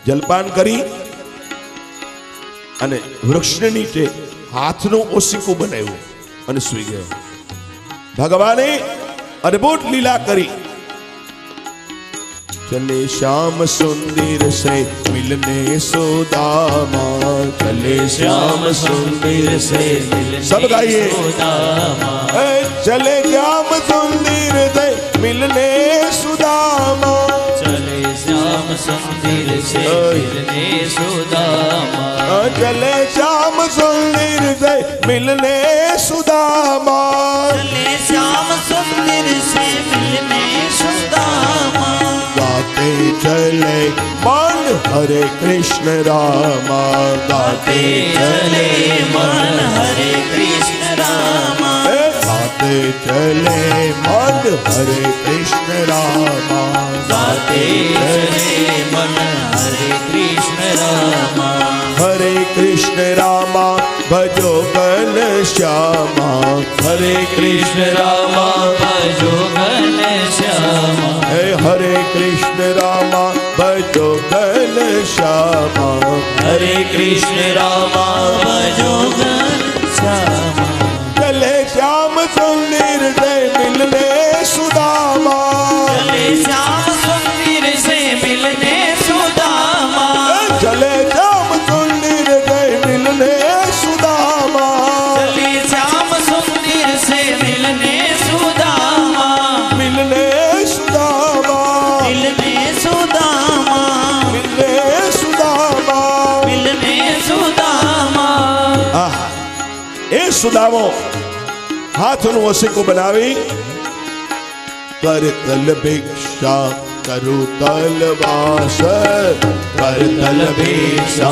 જલપાન કરી અને વૃક્ષની નીચે હાથનું ઓશીકું બનાવ્યું અને સૂઈ ગયો. ભગવાને અદ્ભુત લીલા કરી. चले श्याम सुंदर से मिलने सुदामा, चले श्याम सुंदर से मिलने सब गाइए. सुदामा, चले श्याम सुंदर से मिलने सुदामा, चले श्याम सुंदर से मिलने सुदामा, चले श्याम सुंदर से मिलने सुदामा, चले श्याम सुंदर से मिलने सुदामा. गाते चले मन हरे कृष्ण रामा, गाते चले मन हरे कृष्ण रामा, गाते चले मन हरे कृष्ण रामा, गाते चले मन हरे कृष्ण रामा. हरे कृष्ण रामा भजो घन श्यामा, हरे कृष्ण रामा भजो घन श्यामा, हरे कृष्ण रामा भजो घन श्यामा, हरे कृष्ण रामा भजो घन श्यामा. चले श्याम सुंदर से मिलने सुदामा, चले श्याम सुंदर से मिलने सुदामा, चले श्याम सुंदर से मिलने सुदामा, चले श्याम सुंदर से मिलने सुदामा, मिलने सुदामा, मिलने सुदामा, मिलने सुदामा. मिलने सुदामा. એ સુદામો હાથનું ઓશીકું બનાવી કર તલ ભિક્ષા કરું તલવાસ, કર તલ ભિક્ષા ભિક્ષા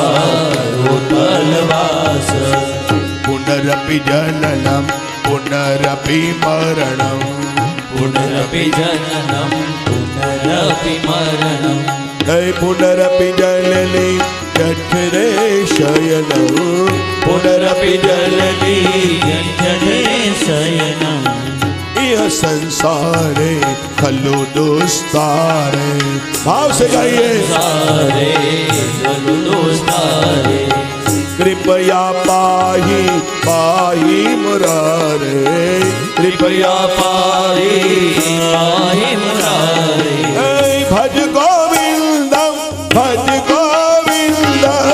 તલવાસ, પુનરપી જનનમ પુનરપી મરણમ, પુનરપી જનનમ પુનરપી મરણમ, હે પુનરપી જનની જઠરે શયનમ, પુનરપી જલની જઠરે શયનમ, यह संसारे खलु दुस्तारे. भाव से गाइए. सारे खलु दुस्तारे, कृपया पाही पाही मुरारे, कृपया पाहि पाहि मुरारे. भज गोविंदम भज गोविंदम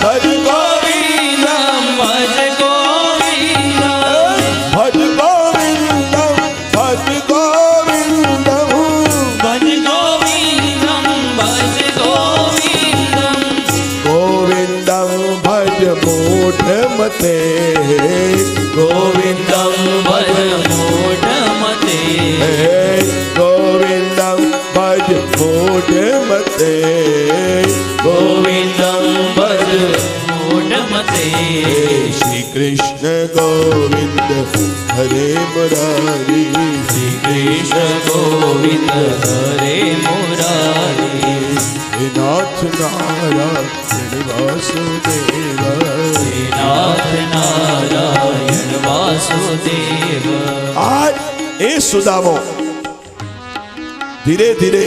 भज गोविंदम भज गोविंदम, भज गोविंदम भज गोविंदम, भज गोविंदम भज गोविंदम, गोविंदम भज मूढ़ मते, गोविंदम भज मूढ़ मते, गोविंदम भज मूढ़ मते, गोविंदम भज मूढ़ मते. श्री कृष्ण गोविंद हरे मुरारी, श्री कृष्ण गोविंद हरे मुरारी, हे नाथ नारायण वासुदेव, हे नाथ नारायण वासुदेव. आज ए सुदामो धीरे धीरे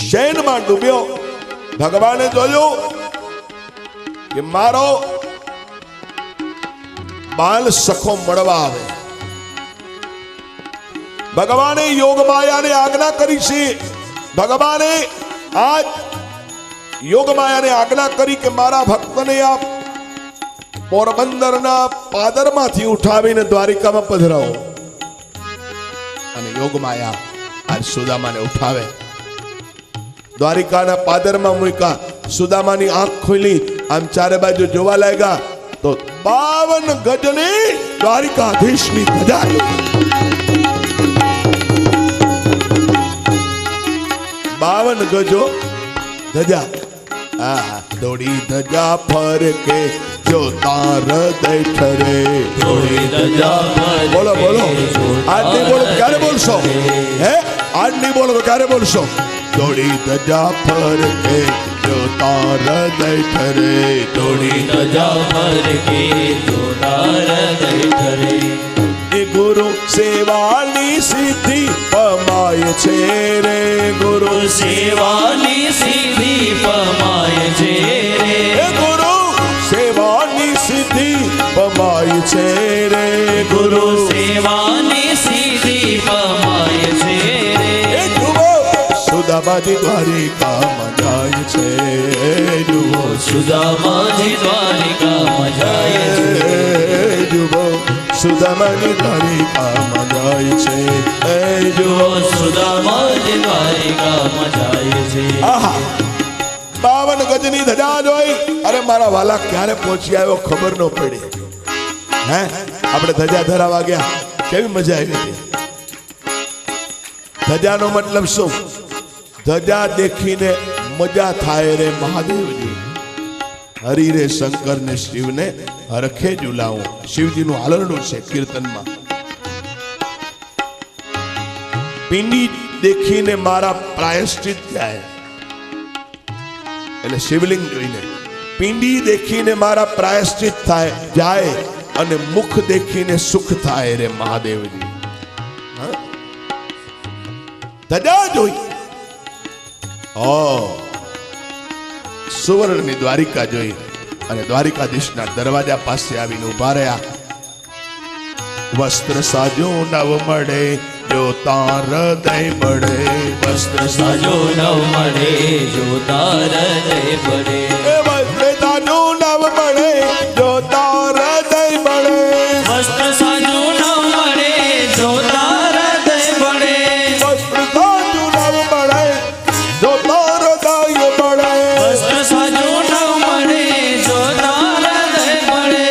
शयन में डूब्यो. भगवाने जोयो कि मारो बाल सखो मळवा आवे. भगवाने योग माया ने आज्ञा करी छे. भगवाने आज योग माया ने आज्ञा करी कि मारा भक्त ने आप પોરબંદરના પાદરમાંથી ઉઠાવીને દ્વારિકામાં પધરાવો. અને યોગમાયા આજ સુદામાને ઉઠાવે, દ્વારિકાના પાદરમાં મૂક્યા. સુદામાની આંખ ખોલી, આમ ચારે બાજુ જોવા લાગ્યા તો 52 ગજની દ્વારિકાધીશની ધજા. 52 ગજો ધજા. દોડી ધજા ફરકે जो तार दे ठरे, थोड़ी दजा बोलो बोलो. आज नहीं बोलो क्यारे बोलशो है, आज नहीं बोलो तो क्यारे बोलशो. थोड़ी दजा फर के जो तार दे ठरे, थोड़ी दजा फर के जो तार दे ठरे. એ ગુરુ સેવાની સિદ્ધિ પમાય છે રે ગુરુ સેવાની સિદ્ધિ પમાય છે રે એ ગુરુ સેવાની સિદ્ધિ પમાય છે રે ગુરુ સેવાની સિદ્ધિ પમાય છે રે એ જુઓ સુદામાજી દ્વારિકામાં જાય છે જુઓ સુદામાજી દ્વારિકામાં જાય છે જુઓ સુદામાજી દ્વારિકામાં જાય છે જુઓ સુદામાજી દ્વારિકામાં જાય છે આહા 52 ગજની ધજા જોઈ અરે મારા વાલા ક્યારે પહોંચી આવ્યો ખબર ન પડી હે આપણે ધજા ધરાવા ગયા કેવી મજા આવી હતી ધજાનો મતલબ શું ધજા દેખીને મજા થાય રે મહાદેવજી હરિ રે શંકર ને શિવ ને હરખે ઝુલાવું શિવજીનું હાલરડું છે કીર્તનમાં પિંડી દેખીને મારા પ્રાયશ્ચિત થાય એટલે શિવલિંગ જોઈને પિંડી દેખીને મારા પ્રાયશ્ચિત થાય જાય અને મુખ દેખીને સુખ થાય રે મહાદેવજી ધજા જોઈ સુવર્ણની દ્વારિકા જોઈ અને દ્વારિકાધીશના દરવાજા પાસે આવીને ઉભા રહ્યા વસ્ત્ર સાજો નવ મળે જો તાર હૃદય મળે વસ્ત્ર સાજો નવ મળે જો તાર હૃદય પડે એ વસ્ત્ર સાજો નવ મળે જો તાર હૃદય મળે વસ્ત્ર સાજો નવ મળે જો તાર હૃદય પડે વસ્ત્ર સાજો નવ મળે જો તાર હૃદય મળે વસ્ત્ર સાજો નવ મળે જો તાર હૃદય પડે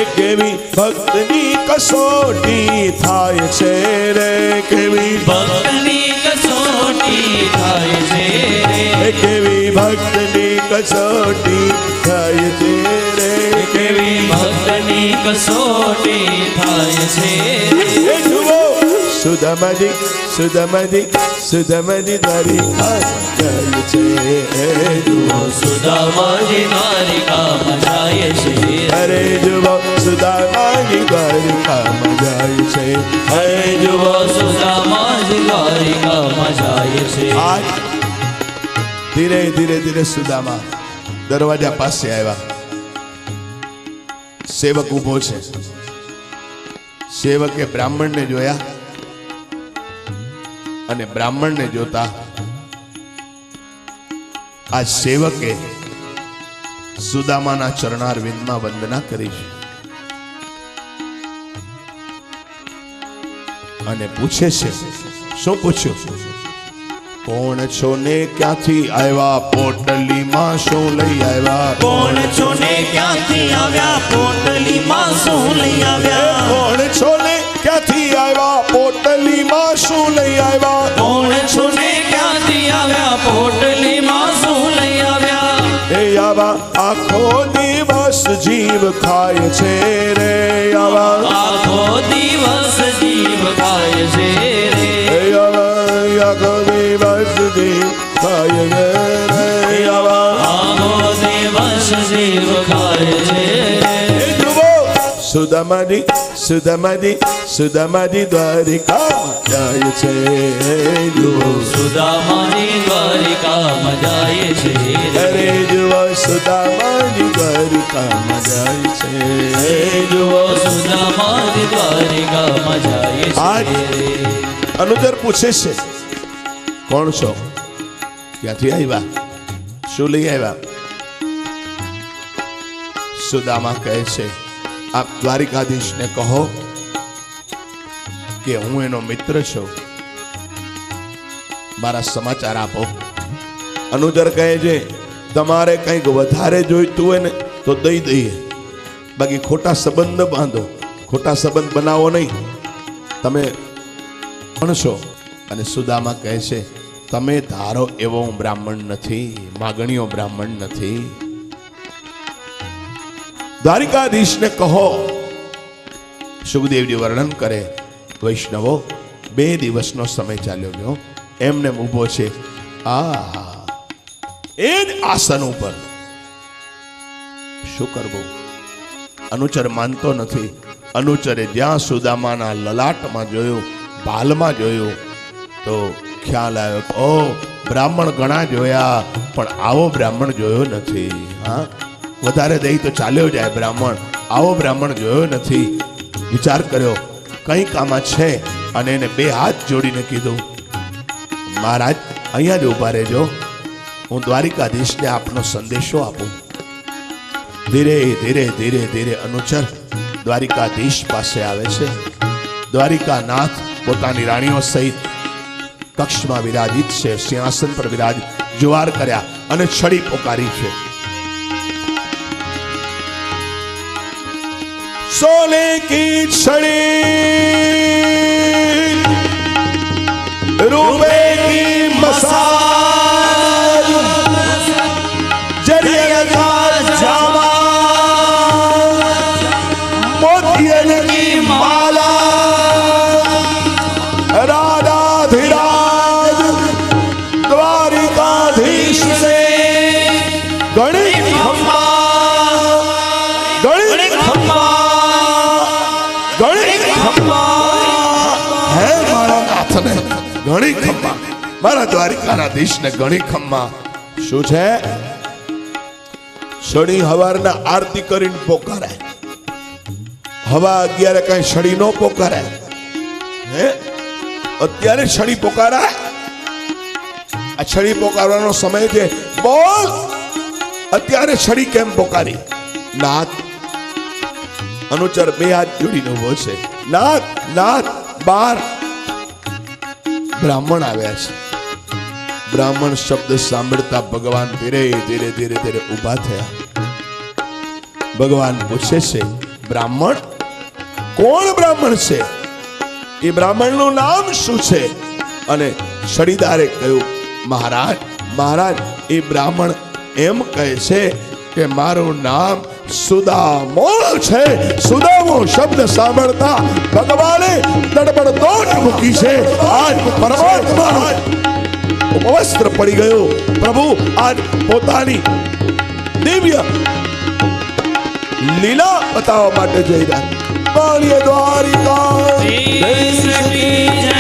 એ કેવી ભક્તની કસોટી થાય છે રે કેવી ભક્તની કસોટી થાય છે રે એ કેવી ભક્તની કસોટી થાય છે રે કેવી ભક્તની કસોટી થાય છે એ જુઓ સુદામાજી સુદામાજી સુદામાજી દ્વારિકા જાય છે એ જુઓ સુદામાજી દ્વારિકામાં જાય છે અરે જુઓ સુદામાજી દ્વારિકામાં જાય છે હરે જુઓ સુદામાજી દ્વારિકામાં જાય છે આજ ધીરે ધીરે ધીરે સુદામા દરવાજા પાસે આવ્યા સેવક ઊભો છે સેવકે બ્રાહ્મણને જોયા અને બ્રાહ્મણને જોતા આ સેવકે સુદામાના ચરણારવિંદમાં વંદના કરી છે અને પૂછે છે શું પૂછ્યું કોણ છો ને ક્યાંથી આવ્યા પોટલીમાં શું લઈ આવ્યા કોણ છો ને ક્યાંથી આવ્યા પોટલીમાં શું લઈ આવ્યા કોણ છો ને ક્યાંથી આવ્યા પોટલીમાં શું લઈ આવ્યા કોણ છો ને ક્યાંથી આવ્યા પોટલીમાં શું લઈ આવ્યા એ આવા આખો દિવસ જીવ ખાય છે રે આવા આખો દિવસ જીવ ખાય છે રે એ આવા આખો દિવસ જીવ ખાય છે રે આવા આખો દિવસ જીવ ખાય છે રે એ જુઓ સુદામાજી સુદામાજી સુદામાજી દ્વારિકામાં જાય છે જુઓ સુદામાજી દ્વારિકામાં જાય છે અરે જુઓ સુદામાજી દ્વારિકામાં જાય છે જુઓ સુદામાજી દ્વારિકામાં જાય આજ છે અનુચર પૂછે છે કોણ છો ક્યાંથી આવ્યા શું લઈ આવ્યા સુદામા કહે છે આપ દ્વારિકાધીશને કહો કે હું એનો મિત્ર છું મારા સમાચાર આપો અનુચર કહે છે તમારે કંઈક વધારે જોઈતું હોય ને તો દઈ દઈએ બાકી ખોટા સંબંધ ન બાંધો ખોટા સંબંધ બનાવો નહીં તમે ભણશો અને સુદામા કહે છે તમે ધારો એવો હું બ્રાહ્મણ નથી માગણીઓ બ્રાહ્મણ નથી દ્વારિકાધીશને કહો સુખદેવજી વર્ણન કરે વૈષ્ણવો 2 દિવસનો સમય ચાલ્યો ગયો એમને ઊભો છે આ એ જ આસન ઉપર શું કરવું અનુચર માનતો નથી અનુચરે જ્યાં સુદામાના લલાટમાં જોયું, ભાલમાં જોયું, તો ખ્યાલ આવ્યો કે ઓ બ્રાહ્મણ ઘણા જોયા પણ આવો બ્રાહ્મણ જોયો નથી. હા, વધારે દઈ તો ચાલ્યો જાય બ્રાહ્મણ, આવો બ્રાહ્મણ જોયો નથી. વિચાર કર્યો કંઈક આમાં છે અને એને બે હાથ જોડીને કીધું, મહારાજ અહીંયા જ ઊભા રહેજો, હું દ્વારિકાધીશને આપનો સંદેશો આપું. ધીરે ધીરે ધીરે ધીરે અનુચર દ્વારિકાધીશ પાસે આવે છે. દ્વારિકાનાથ પોતાની રાણીઓ સહિત કક્ષમાં વિરાજિત છે, સિંહાસન પર વિરાજ જુવાર કર્યા અને છડી પોકારી છે. સોલે કી છડી રૂપે કી મસાલ જરિયન કા જામા મોતિયન કી માલા રાધાધીરાજ દ્વારિકાધીશ से गणित खम्मा गणित खम्मा है मारा नाथ ने गणित खम्मा, मारा દ્વારિકાધીશ ને ગણિત ખમ્મા. શું છે? છડી હવારના આરતી કરીને પોકારે, હવા 11 કઈ છડી નો પોકારે. હે અત્યારે છડી પોકારાય? આ છડી પોકારવાનો સમય છે. બોલ અત્યારે છડી કેમ પોકારી? નાથ અનુચર બે હાથ જોડીને ઉભો છે. નાથ નાથ બાર બ્રાહ્મણ આવ્યા છે. બ્રાહ્મણ શબ્દ સાંભળતા ભગવાન ધીરે ધીરે ધીરે ધીરે ઊભા થયા. ભગવાન પૂછે છે, બ્રાહ્મણ કોણ બ્રાહ્મણ છે? એ બ્રાહ્મણનું નામ શું છે? અને છડીદારે કહ્યું, મહારાજ મહારાજ એ બ્રાહ્મણ એમ કહે છે કે મારું નામ સુદામો છે. સુદામો શબ્દ સાંભળતા ભગવાને તડબડતોડ મૂકી છે. આજ પરમાત્મા વસ્ત્ર પડી ગયો. પ્રભુ આજ પોતાની દિવ્ય લીલા બતાવવા માટે જઈ રહ્યા. બોલીએ દ્વારિકાધીશ કી જય.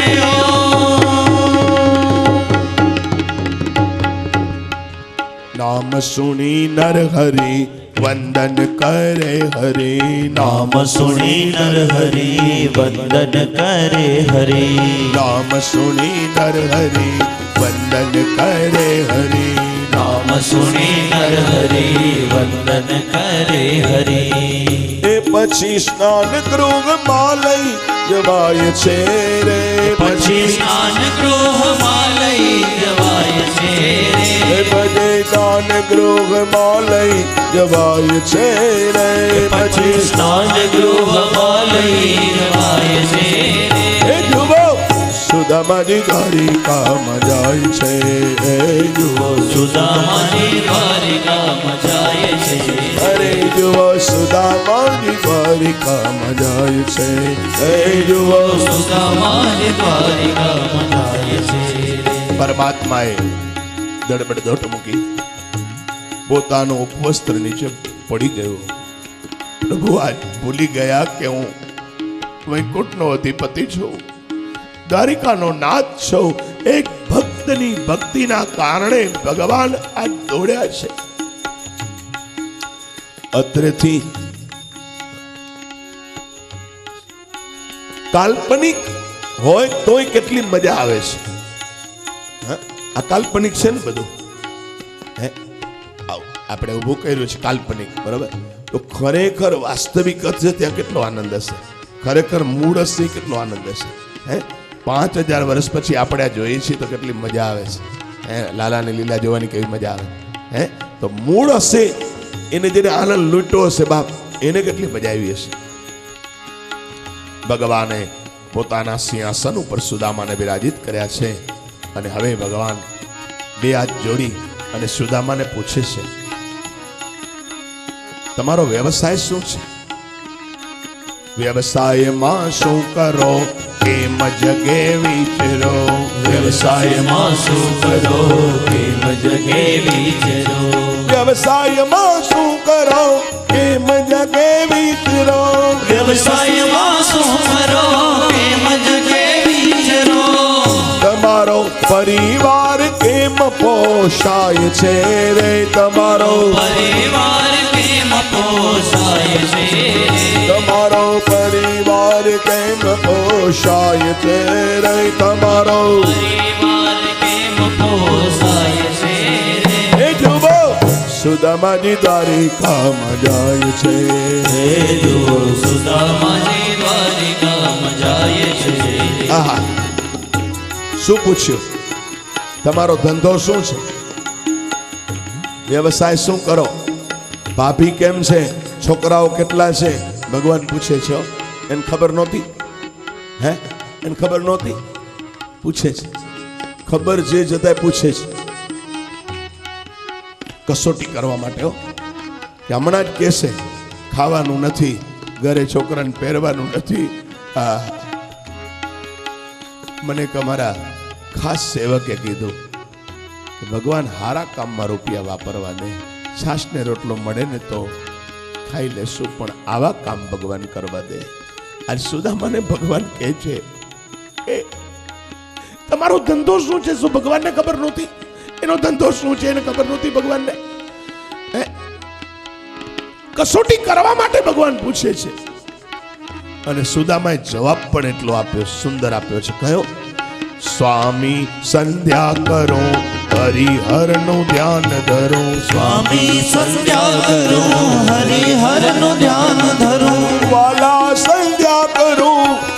नाम सुनी नर हरि वंदन करे हरि. नाम सुनी नर हरि वंदन करे हरि. नाम सुनी नर हरि वंदन करे हरि. नाम सुनी नर हरि वंदन करे हरि. એ પછી સ્નાન ગૃહમાં લઈ જવાય છે રે. પછી સ્નાન ગૃહમાં લઈ જવાય છે રે. ભજે સ્નાન ગૃહમાં લઈ જવાય છે રે. પછી સ્નાન ગૃહમાં લઈ જવાય છે રે. એ જુઓ સુદામાની દ્વારિકામાં જાય છે. એ જુઓ સુદામાની દ્વારિકામાં જાય છે. અરે જુઓ સુદામાની દ્વારિકામાં જાય છે. એ જુઓ સુદામાની દ્વારિકામાં જાય છે. પરમાત્માએ દડબડદોટ મૂકી પોતાનો ઉપવસ્ત્ર નીચે પડી ગયો. પ્રભુ આજ ભૂલી ગયા કે હું વૈકુંઠનો અધિપતિ છું, દ્વારિકાનો નાથ છું. એક ભક્તની ભક્તિના કારણે ભગવાન આજ દોડ્યા છે. અત્રેથી કાલ્પનિક હોય તોય કેટલી મજા આવે છે. આ કાલ્પનિક છે ને બધું. હે આપણે ઊભું કર્યું છે કાલ્પનિક, બરાબર? તો ખરેખર વાસ્તવિક હશે ત્યાં કેટલો આનંદ હશે, ખરેખર મૂળ હશે કેટલો આનંદ હશે. હે 5000 વર્ષ પછી આપણે આ જોઈએ છીએ તો કેટલી મજા આવે છે. હે લાલાની લીલા જોવાની કેવી મજા આવે. હે તો મૂળ હશે એને જેને આનંદ લૂંટ્યો હશે બાપ, એને કેટલી મજા આવી હશે. ભગવાને પોતાના સિંહાસન ઉપર સુદામાને વિરાજિત કર્યા છે. અને હવે ભગવાન બે હાથ જોડી અને સુદામાને પૂછે છે, તમારો વ્યવસાય શું છે? વ્યવસાયમાં શું કરો કેમ જગે વિચરો? વ્યવસાયમાં શું કરો કેમ જગે વિચરો? વ્યવસાયમાં શું કરો કેમ જગે વિચરો? વ્યવસાયમાં શું કરો કેમ જગે વિચરો તમારો પરિવાર કેમ પોષાય છે રે તમારો પરિવાર કેમ પોષાય છે તમારો પરિવાર કેમ પોષાય છે રે તમારો પરિવાર કેમ પોષાય છે એ જુઓ સુદામાજી દ્વારિકામાં જાય છે હે જુઓ સુદામાજી દ્વારિકામાં જાય છે આહા શું પૂછ્યું તમારો ધંધો શું છે વ્યવસાય શું કરો ભાભી કેમ છે છોકરાઓ કેટલા છે ભગવાન પૂછે છે એને ખબર નહોતી હે એને ખબર નહોતી પૂછે છે ખબર જે જતાય પૂછે છે કસોટી કરવા માટે હો કે હમણાં જ કહેશે ખાવાનું નથી ઘરે છોકરાને પહેરવાનું નથી આ મને તમારા ખાસ સેવકે કીધું કે ભગવાન હારા કામમાં રૂપિયા વાપરવા દે છાશને રોટલો મળે ને તો ખાઈ લેશું પણ આવા કામ ભગવાન કરવા દે આજ સુદામાને ભગવાન કહે છે એ તમારો ધંધો શું છે શું ભગવાનને ખબર નહોતી એનો ધંધો શું છે એને ખબર નહોતી ભગવાનને હે કસોટી કરવા માટે ભગવાન પૂછે છે અને સુદામાએ જવાબ પણ એટલો આપ્યો સુંદર આપ્યો છે કયો સ્વામી સંધ્યા કરો હરિહરનું ધ્યાન ધરો સ્વામી સંધ્યા કરો હરિહરનું ધ્યાન ધરો વાલા સંધ્યા કરો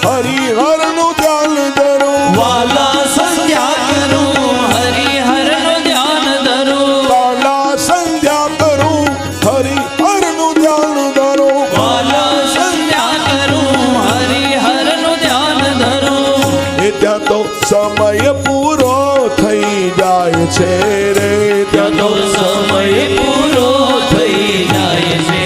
હરિહરનું ધ્યાન ધરો વાલા સંધ્યા કરો હરિહરનું ધ્યાન ધરો વાલા સંધ્યા કરો હરિહરનું ધ્યાન ધરો વાલા સંધ્યા કરો હરિહરનું ધ્યાન ધરો એ ત્યાં તો સમય પૂરો થઈ જાય છે રે ત્યાં તો સમય પૂરો થઈ જાય છે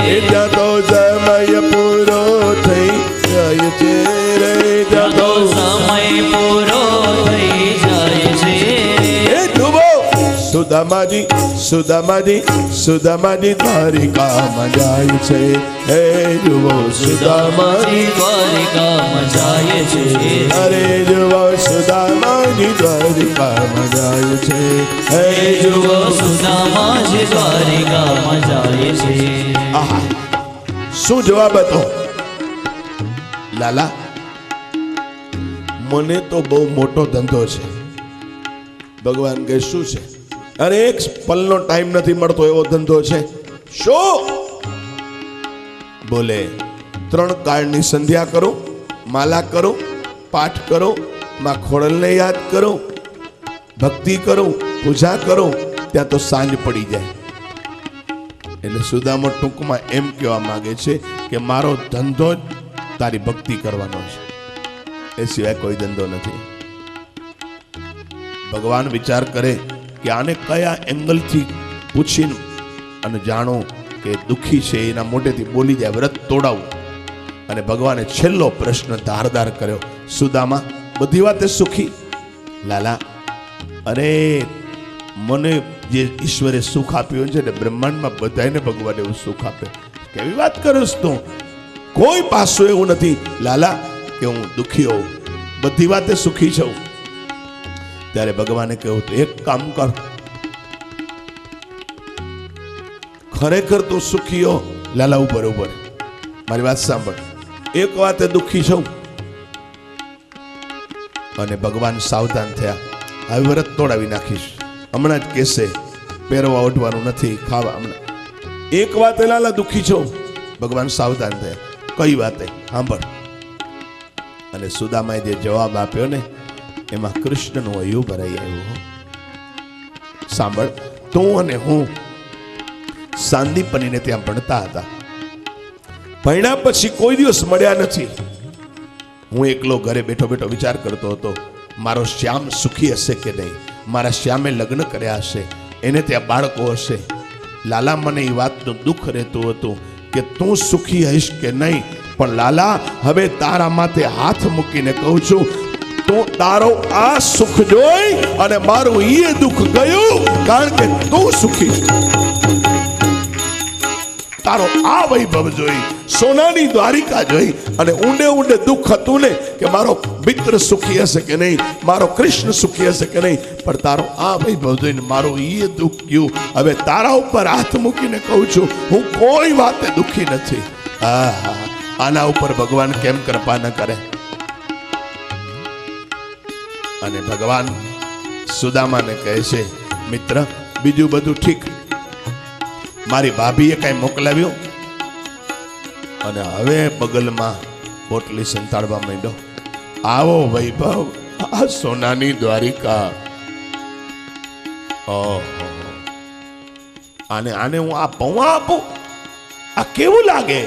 એ ત્યાં તો સમય પૂરો થઈ જાય છે રે ત્યાં તો તો સમય પૂરો થઈ જાય છે એ જુઓ સુદામાજી સુદામાજી સુદામાજી દ્વારિકામાં જાય છે હે જુઓ સુદામાજી દ્વારિકામાં જાય છે અરે જુઓ સુદામાજી દ્વારિકામાં જાય છે હે હે જુઓ સુદામાજી દ્વારિકામાં જાય છે આહા શું જવાબ હતો લાલા મને તો બહુ મોટો ધંધો છે ભગવાન કહે શું છે અરે એક પલનો ટાઈમ નથી મળતો એવો ધંધો છે શું બોલે 3 કાળની સંધ્યા કરો માલા કરો પાઠ કરો માં ખોડલને યાદ કરો ભક્તિ કરો પૂજા કરો ત્યાં તો સાંજ પડી જાય એટલે સુદામા ટૂંકમાં એમ કહેવા માંગે છે કે મારો ધંધો જ તારી ભક્તિ કરવાનો છે એ સિવાય કોઈ ધંધો નથી ભગવાન વિચાર કરે કે આને કયા એંગલથી પૂછીને અને જાણો કે દુઃખી છે એના મોઢેથી બોલી જાય વ્રત તોડાવું અને ભગવાને છેલ્લો પ્રશ્ન ધારદાર કર્યો સુદામા બધી વાતે સુખી લાલા અરે મને જે ઈશ્વરે સુખ આપ્યું છે ને બ્રહ્માંડમાં બધાને ભગવાને એવું સુખ આપે કેવી વાત કરસ તું કોઈ પાસું એવું નથી લાલા કે હું દુઃખી હોઉં બધી વાતે સુખી છું ત્યારે ભગવાને કહ્યું તો એક કામ કર ખરેખર તું સુખી હો લાલા ઉપર મારી વાત સાંભળ એક વાતે દુઃખી છું અને ભગવાન સાવધાન થયા હવે વ્રત તોડાવી નાખીશ હમણાં જ કહેશે પહેરવા ઓઢવાનું નથી ખાવા હમણાં એક વાતે લાલા દુઃખી છો ભગવાન સાવધાન થયા કઈ વાતે સાંભળ અને સુદામાએ જે જવાબ આપ્યો ને એમાં કૃષ્ણનું હૈયું ભરાઈ આવ્યું સાંભળ તું અને હું સાંદીપનીને ત્યાં ભણતા હતા ભણ્યા પછી કોઈ દિવસ મળ્યા નથી હું એકલો ઘરે બેઠો બેઠો વિચાર કરતો હતો મારો શ્યામ સુખી હશે કે નહીં મારા શ્યામે લગ્ન કર્યા હશે એને ત્યાં બાળકો હશે લાલા મને એ વાતનું દુઃખ રહેતું હતું કે તું સુખી હઈશ કે નહીં પણ લાલા હવે તારા માથે હાથ મૂકીને કહું છું તું તારો આ સુખ જોઈ અને મારું એ દુઃખ ગયું કારણ કે તું સુખી છે તારો આ વૈભવ જોઈ, સોનાની દ્વારિકા જોઈ અને ઊંડે ઊંડે દુઃખ હતું ને કે મારો મિત્ર સુખી હશે કે નહીં, મારો કૃષ્ણ સુખી હશે કે નહીં, પણ તારો આ વૈભવ જોઈને મારું એ દુઃખ ગયું. હવે તારા ઉપર હાથ મૂકીને કહું છું, હું કોઈ વાતે દુઃખી નથી. આના ઉપર ભગવાન કેમ કૃપા ન કરે? અને ભગવાન સુદામાને કહે છે, મિત્ર બીજું બધું ઠીક, મારી ભાભીએ કઈ મોકલાવ્યું અને હવે બગલમાં પોટલી સંતાડવા માંડ્યો. આવો વૈભવ, આ સોનાની દ્વારિકા. ઓહો, આને હું આ પૌવા આપું? આ કેવું લાગે?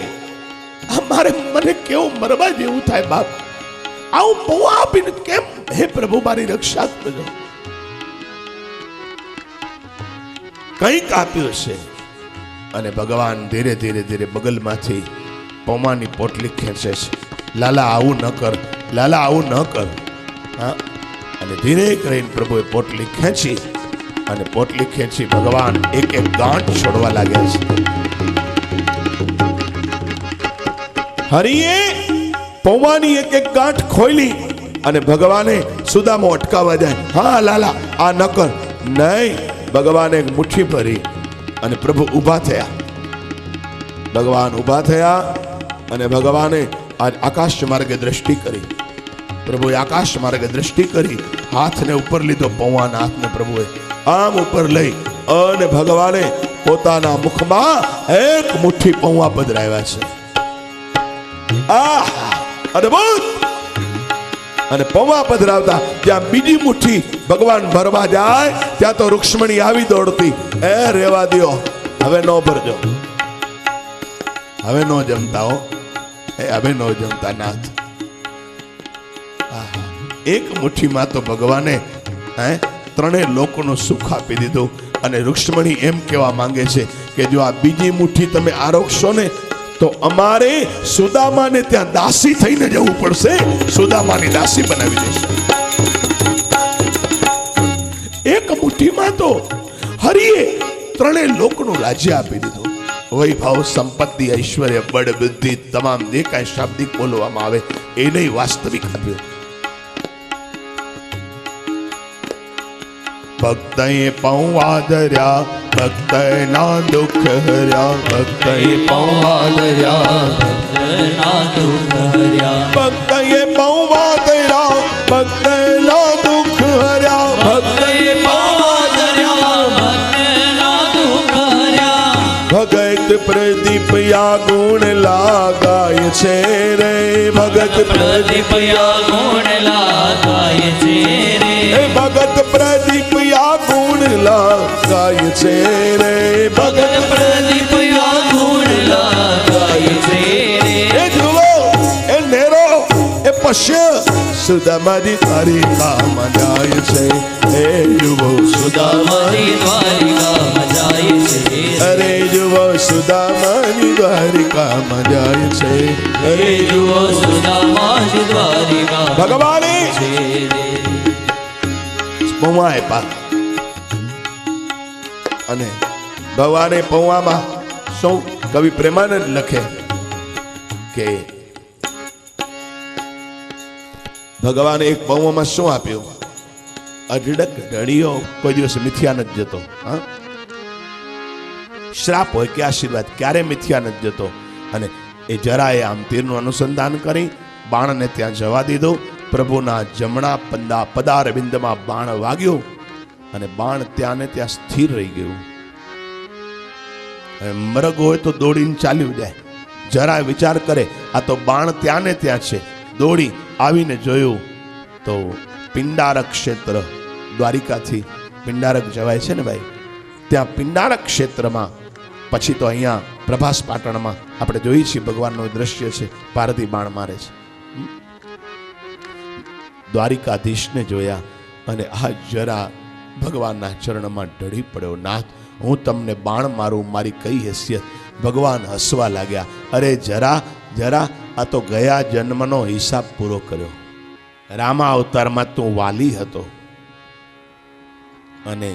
આ મને કેવું મરવા જેવું થાય બાપ. આવું પૌવા આપીને કેમ? હે પ્રભુ મારી રક્ષા કરજો. કંઈક આપ્યું છે. અને ભગવાન ધીરે ધીરે ધીરે બગલમાંથી પૌવાની પોટલી ખેંચે છે. લાલા આવું ન કર, લાલા આવું ન કર. હા, અને ધીરે કરીને પ્રભુએ પોટલી ખેંચી અને પોટલી ખેંચી ભગવાન એક એક ગાંઠ છોડવા લાગ્યા છે. હરિએ પૌવાની એક એક ગાંઠ ખોલી અને ભગવાને સુદામો અટકાવવા જાય. હા લાલા આ ન કર. નહીં, ભગવાને એક મુઠ્ઠી ભરી અને પ્રભુ ઊભા થયા. ભગવાન ઊભા થયા અને ભગવાને આકાશ માર્ગે દ્રષ્ટિ કરી. પ્રભુએ આકાશ માર્ગે દ્રષ્ટિ કરી, હાથને ઉપર લીધો, પૌવાના હાથને પ્રભુએ આમ ઉપર લઈ અને ભગવાને પોતાના મુખમાં એક મુઠ્ઠી પૌવા પધરાવ્યા છે. અદ્ભુત! અને પૌવા પધરાવતા ત્યાં બીજી મુઠ્ઠી ભગવાન ભરવા જાય ત્યાં તો રૂક્ષ્મણી આવી દોડતી, એ રેવા દ્યો, હવે નો ભરજો, હવે નો જમતા હો, હવે નો જમતા નાથ. એક મુઠ્ઠીમાં તો ભગવાને ત્રણેય લોકોનું સુખ આપી દીધું. અને રૂક્ષ્મણી એમ કહેવા માંગે છે કે જો આ બીજી મુઠ્ઠી તમે આરોગશો ને તો અમારે સુદામાને ત્યાં દાસી થઈને જવું પડશે, સુદામાની દાસી બનાવી દેશે. એક મુઠ્ઠીમાં તો હરિએ ત્રણેય લોકનું રાજ્ય આપી દીધું. વૈભવ, સંપત્તિ, ઐશ્વર્ય, બળ, બુદ્ધિ, તમામ જે કાંઈ શાબ્દિક બોલવામાં આવે એ નહીં, વાસ્તવિક આપ્યું. ભક્તએ પૌવા ધર્યા, ભક્તના દુઃખ હર્યા, ભક્તએ પૌવા ધર્યા, ભક્તના દુઃખ હર્યા. ભક્તએ પૌવા ધર્યા, ભક્તના દુઃખ હર્યા, ભક્તએ પૌવા ધર્યા, ભક્તના દુઃખ હર્યા. ભગત પ્રદીપ યા ગુણ લાગાય છે રે, ભગત પ્રદીપ યા ગુણ લાગાય છે રે, ભગત પ્રદીપ યા ગુણ લાગાય છે રે, ભગત પ્રદીપ યા ગુણ લાગાય છે રે. એ જુઓ, એ નેરો, એ પશ્ય સુદામાની દ્વારિકામાં જાય છે. એ જુઓ સુદામાની દ્વારિકામાં જાય છે. અરે જુઓ સુદામાની દ્વારિકામાં જાય છે. અરે જુઓ સુદામાની દ્વારિકામાં ભગવાને છે રે. પૌવા આપ્યા અને ભગવાને પૌવામાં શું કવિ પ્રેમાનંદ લખે કે ભગવાને એક પૌવામાં શું આપ્યું? અઢળક ઢળીઓ કોઈ દિવસ મિથ્યા નથી જતો. હા, શ્રાપ હોય કે આશીર્વાદ ક્યારે મિથ્યા નથી જતો. અને એ જરાએ આમ તીરનું અનુસંધાન કરી બાણને ત્યાં જવા દીધું. પ્રભુના જમણા પદારવિંદમાં બાણ વાગ્યું અને બાણ ત્યાં ને ત્યાં સ્થિર રહી ગયું. મરગ હોય તો દોડીને ચાલ્યું જાય. જરા વિચાર કરે આ તો બાણ ત્યાં ને ત્યાં છે. દોડી આવીને જોયું તો પિંડારક ક્ષેત્ર, દ્વારિકાથી પિંડારક જવાય છે ને ભાઈ, ત્યાં પિંડારક ક્ષેત્રમાં પછી તો અહીંયા પ્રભાસ પાટણમાં આપણે જોઈએ છીએ ભગવાનનું દ્રશ્ય છે, પારધી બાણ મારે છે. દ્વારિકાધીશને જોયા અને આ જરા ભગવાનના ચરણમાં ઢળી પડ્યો. નાથ, હું તમને બાણ મારું, મારી કઈ હેસિયત? ભગવાન હસવા લાગ્યા. અરે જરા જરા, આ તો ગયા જન્મનો હિસાબ પૂરો કર્યો. રામા અવતારમાં તું વાલી હતો અને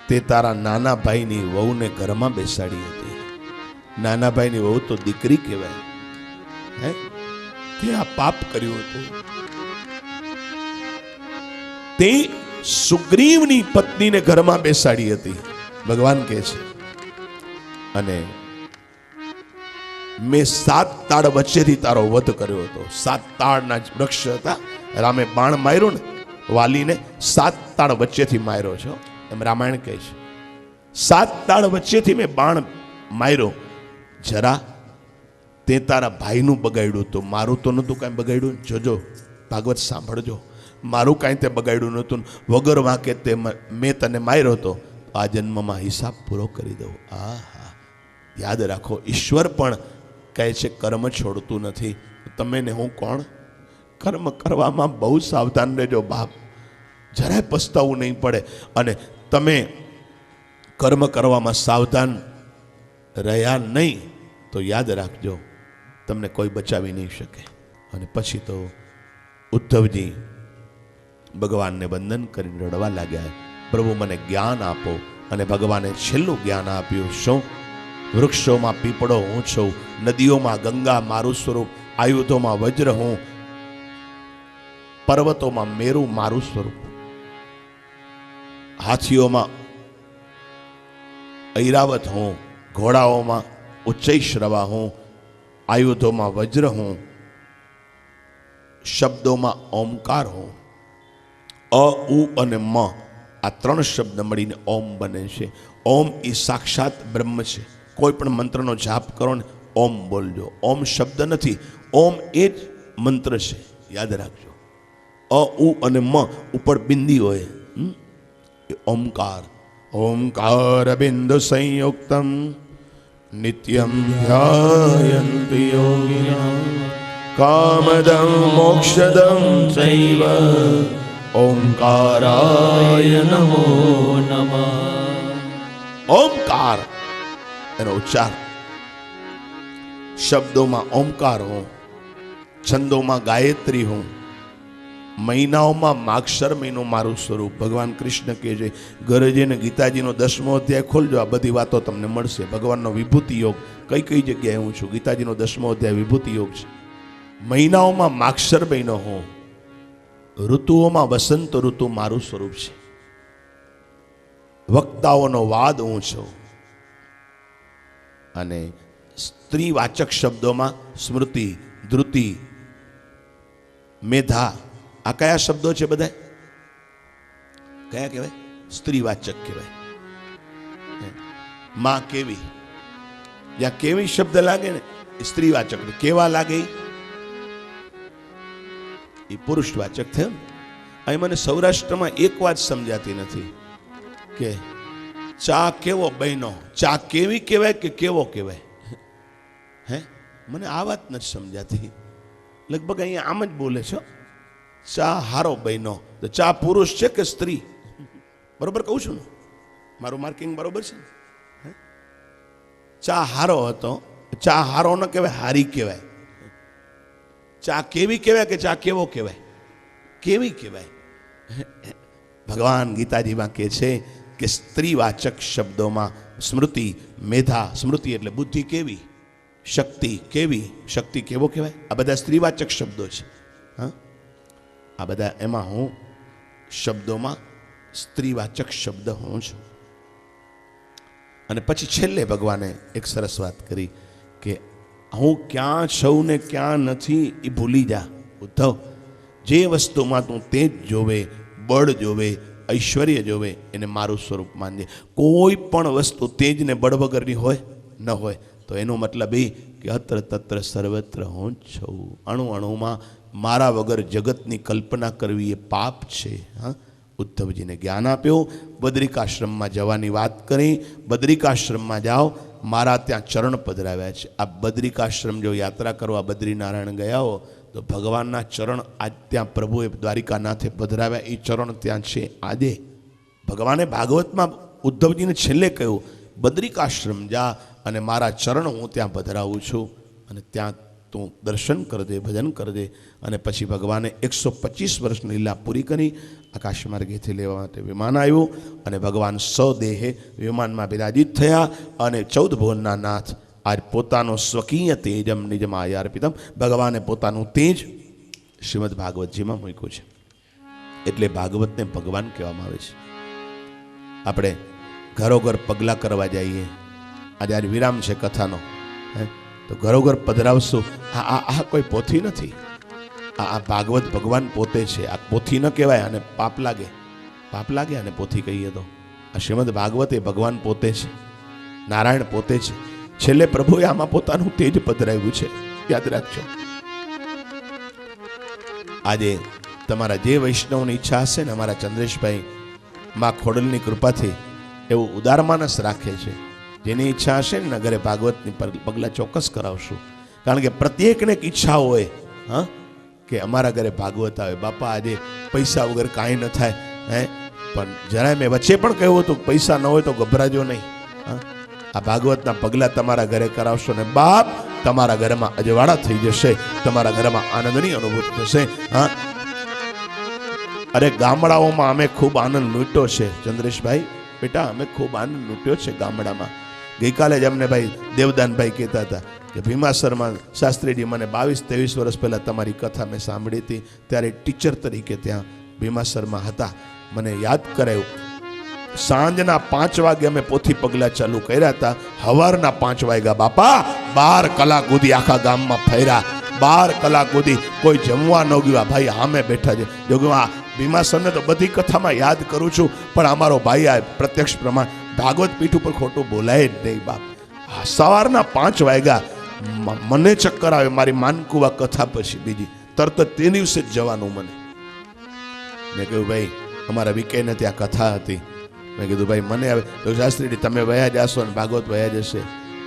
તે તારા નાના ભાઈની વહુને ઘરમાં બેસાડી હતી. નાના ભાઈની વહુ તો દીકરી કહેવાય. હે, તે આ પાપ કર્યું હતું. તે સુગ્રીવની પત્નીને ઘરમાં બેસાડી હતી. ભગવાન કહે છે, અને મેં 7 તાળ વચ્ચેથી તારો વધ કર્યો હતો. 7 તાળના વૃક્ષ હતા. રામે બાણ માર્યો ને વાલીને, 7 તાળ વચ્ચેથી માર્યો છે, એમ રામાયણ કહે છે. 7 તાળ વચ્ચેથી મેં બાણ માર્યો. જરા તે તારા ભાઈનું બગાડ્યું હતું, મારું તો નહોતું કાંઈ બગાડ્યું. જોજો, ભાગવત સાંભળજો, મારું કાંઈ તે બગાડ્યું નહોતું. વગર વાંકે તે મેં તને માર્યો હતો. આ જન્મમાં હિસાબ પૂરો કરી દઉં. આહા, યાદ રાખો, ઈશ્વર પણ કહે છે કર્મ છોડતું નથી. તમે ને હું કોણ? કર્મ કરવામાં બહુ સાવધાન રહેજો બાપ, જરાય પસ્તાવું નહીં પડે. અને તમે કર્મ કરવામાં સાવધાન રહ્યા નહીં તો યાદ રાખજો, તમને કોઈ બચાવી નહીં શકે. અને પછી તો ઉદ્ધવજી ભગવાનને વંદન કરીને રડવા લાગ્યા, પ્રભુ મને જ્ઞાન આપો. અને ભગવાને છેલ્લું જ્ઞાન આપ્યું. શું? વૃક્ષોમાં પીપળો હું છું, નદીઓમાં ગંગા મારું સ્વરૂપ, આયુધોમાં વજ્ર હું, પર્વતોમાં મેરુ મારું સ્વરૂપ, હાથીઓમાં ઐરાવત હું, ઘોડાઓમાં ઉચ્ચૈશ્રવા હું, આયુધોમાં વજ્ર હું, શબ્દોમાં ઓમકાર હું. અ, ઉ અને મ, આ 3 શબ્દ મળીને ઓમ બને છે. ઓમ એ સાક્ષાત બ્રહ્મ છે. કોઈ પણ મંત્રનો જાપ કરો ને ઓમ બોલજો. ઓમ શબ્દ નથી, ઓમ એ જ મંત્ર છે, યાદ રાખજો. અ, ઉ અને મ ઉપર બિંદી હોય, ઓમકાર. ઓમકાર બિંદુ સંયુક્તમ નિત્યમ ધ્યાયન્તિ યોગિનઃ કામદં મોક્ષદં ચૈવ ઓમકારાય નમો નમઃ. ઓમકાર એનો ઉચ્ચાર. શબ્દોમાં ઓમકાર હું, છંદોમાં ગાયત્રી હું, મહિનાઓમાં માગશર મહિનો મારું સ્વરૂપ. ભગવાન કૃષ્ણ કહે છે, ઘરે જઈને ગીતાજીનો 10મો અધ્યાય ખોલજો, આ બધી વાતો તમને મળશે. ભગવાનનો વિભૂતિ યોગ, કઈ કઈ જગ્યાએ હું છું. ગીતાજીનો 10મો અધ્યાય વિભૂતિ યોગ છે. મહિનાઓમાં માગશર મહિનો હું, ઋતુઓમાં વસંત ઋતુ મારું સ્વરૂપ છે. વક્તાઓનો વાદ હું છું. અને સ્ત્રીવાચક શબ્દોમાં સ્મૃતિ, ધૃતિ, મેધા, આ કયા શબ્દો છે બધા? કયા કહેવાય? સ્ત્રીવાચક કહેવાય. માં કેવી, જ્યાં કેવી શબ્દ લાગે ને એ સ્ત્રીવાચક, કેવા લાગે એ પુરુષવાચક થયો. અહીં મને સૌરાષ્ટ્રમાં એક વાત સમજાતી નથી કે ચા કેવો બહેનો, ચા કેવી કહેવાય કે કેવો કહેવાય? હે, મને આ વાત નથી સમજાતી. લગભગ અહીંયા આમ જ બોલે છો, ચા હારો બહેનો. તો ચા પુરુષ છે કે સ્ત્રી? બરોબર કહું છું ને? મારું માર્કિંગ બરોબર છે ને? ચા હારો હતો, ચા હારો ન કહેવાય, હારી કહેવાય. ચા કેવી કહેવાય કે ચા કેવો કહેવાય? કેવી કહેવાય. ભગવાન ગીતાજીમાં કહે છે કે સ્ત્રીવાચક શબ્દોમાં સ્મૃતિ, મેધા, સ્મૃતિ એટલે બુદ્ધિ કેવી, શક્તિ કેવી, શક્તિ કેવો કહેવાય, આ બધા સ્ત્રીવાચક શબ્દો છે. હા, આ બધા એમાં હું શબ્દોમાં સ્ત્રીવાચક શબ્દ હું છું. અને પછી છેલ્લે ભગવાને એક સરસ વાત કરી કે હું ક્યાં છું ને ક્યાં નથી એ ભૂલી જા ઉદ્ધવ. જે વસ્તુમાં તું તેજ જોવે, બળ જોવે, ઐશ્વર્ય જોવે, એને મારું સ્વરૂપ માનજે. કોઈ પણ વસ્તુ તેજ ને બળ વગરની હોય ન હોય તો એનો મતલબ એ કે અત્ર તત્ર સર્વત્ર હું જ છું. અણુ અણુમાં મારા વગર જગતની કલ્પના કરવી એ પાપ છે. હા, ઉદ્ધવજીને જ્ઞાન આપ્યું, બદ્રિકાશ્રમમાં જવાની વાત કરી. બદ્રિકાશ્રમમાં જાઓ, મારા ત્યાં ચરણ પધરાવ્યા છે. આ બદ્રિકાશ્રમ જો યાત્રા કરવા બદ્રીનારાયણ ગયા હો તો ભગવાનના ચરણ આજ ત્યાં પ્રભુએ દ્વારિકાનાથે પધરાવ્યા, એ ચરણ ત્યાં છે આજે. ભગવાને ભાગવતમાં ઉદ્ધવજીને છેલ્લે કહ્યું, બદ્રિકાશ્રમ જા અને મારા ચરણ હું ત્યાં પધરાવું છું, અને ત્યાં તું દર્શન કરજે, ભજન કરજે. અને પછી ભગવાને 125 વર્ષની લીલા પૂરી કરી. આકાશ માર્ગેથી લેવા માટે વિમાન આવ્યું અને ભગવાન સદેહે વિમાનમાં બિરાજિત થયા અને 14 ભુવનના નાથ આજ પોતાનો સ્વકીય તેજમ નિજમાય અર્પિતમ, ભગવાને પોતાનું તેજ શ્રીમદ ભાગવતજીમાં મૂક્યું છે. એટલે ભાગવતને ભગવાન કહેવામાં આવે છે. આપણે ઘરોઘર પગલાં કરવા જઈએ. આજે આજ વિરામ છે કથાનો, તો ઘરોઘર પધરાવશું. આ કોઈ પોથી નથી, આ ભાગવત ભગવાન પોતે છે. આ પોથી ન કહેવાય, અને પાપ લાગે અને પોથી કહીએ તો. આ શ્રીમદ ભાગવત એ ભગવાન પોતે છે, નારાયણ પોતે છે. છેલ્લે પ્રભુએ આમાં પોતાનું તેજ પધરાવ્યું છે, યાદ રાખજો. આજે તમારા જે વૈષ્ણવની ઈચ્છા હશે ને, અમારા ચંદ્રેશભાઈ માં ખોડલની કૃપાથી એવું ઉદાર માનસ રાખે છે. જેની ઈચ્છા હશે ને ઘરે ભાગવતની પગલાં ચોક્કસ કરાવશું. કારણ કે પ્રત્યેકને એક ઈચ્છા હોય, હા, કે અમારા ઘરે ભાગવત આવે. બાપા આજે પૈસા વગર કાંઈ ન થાય, પણ જરાય મેં વચ્ચે પણ કહ્યું હતું પૈસા ન હોય તો ગભરાજો નહીં. હા, આ ભાગવતના પગલાં તમારા ઘરે કરાવશો ને બાપ, તમારા ઘરમાં અજવાળા થઈ જશે, તમારા ઘરમાં આનંદની અનુભૂતિ થશે. હા, અરે ગામડાઓમાં અમે ખૂબ આનંદ લૂંટ્યો છે ચંદ્રેશભાઈ, બેટા અમે ખૂબ આનંદ લૂંટ્યો છે ગામડામાં. ગઈકાલે જ અમને ભાઈ દેવદાનભાઈ કહેતા હતા કે ભીમાસરમાં શાસ્ત્રીજી, મને 22-23 વર્ષ પહેલાં તમારી કથા મેં સાંભળી હતી, ત્યારે ટીચર તરીકે ત્યાં ભીમાસરમાં હતા. મને યાદ કરાયું, સાંજના 5 વાગે અમે પોથી પગલાં ચાલુ કર્યા હતા. સવારના 5 વાગ્યા બાપા, 12 કલાક સુધી આખા ગામમાં ફર્યા. 12 કલાક સુધી કોઈ જમવા ન ગયું. ભાઈ સામે બેઠા છે. જો આ ભીમાસરને તો બધી કથામાં યાદ કરું છું, પણ અમારો ભાઈ આ પ્રત્યક્ષ પ્રમાણ ભાગવત પીઠ ઉપર ખોટું બોલાય જ નહીં બાપ. સવારના 5 વાગ્યા મને ચક્કર આવે. મારી માનકુવા કથા પછી બીજી તરત તે દિવસે જ જવાનું મને. મેં કહ્યું ભાઈ અમારા વિકેને ત્યાં કથા હતી. મેં કીધું ભાઈ મને આવે તો શાસ્ત્રીજી તમે વયા જશો ને ભાગવત વયા જશે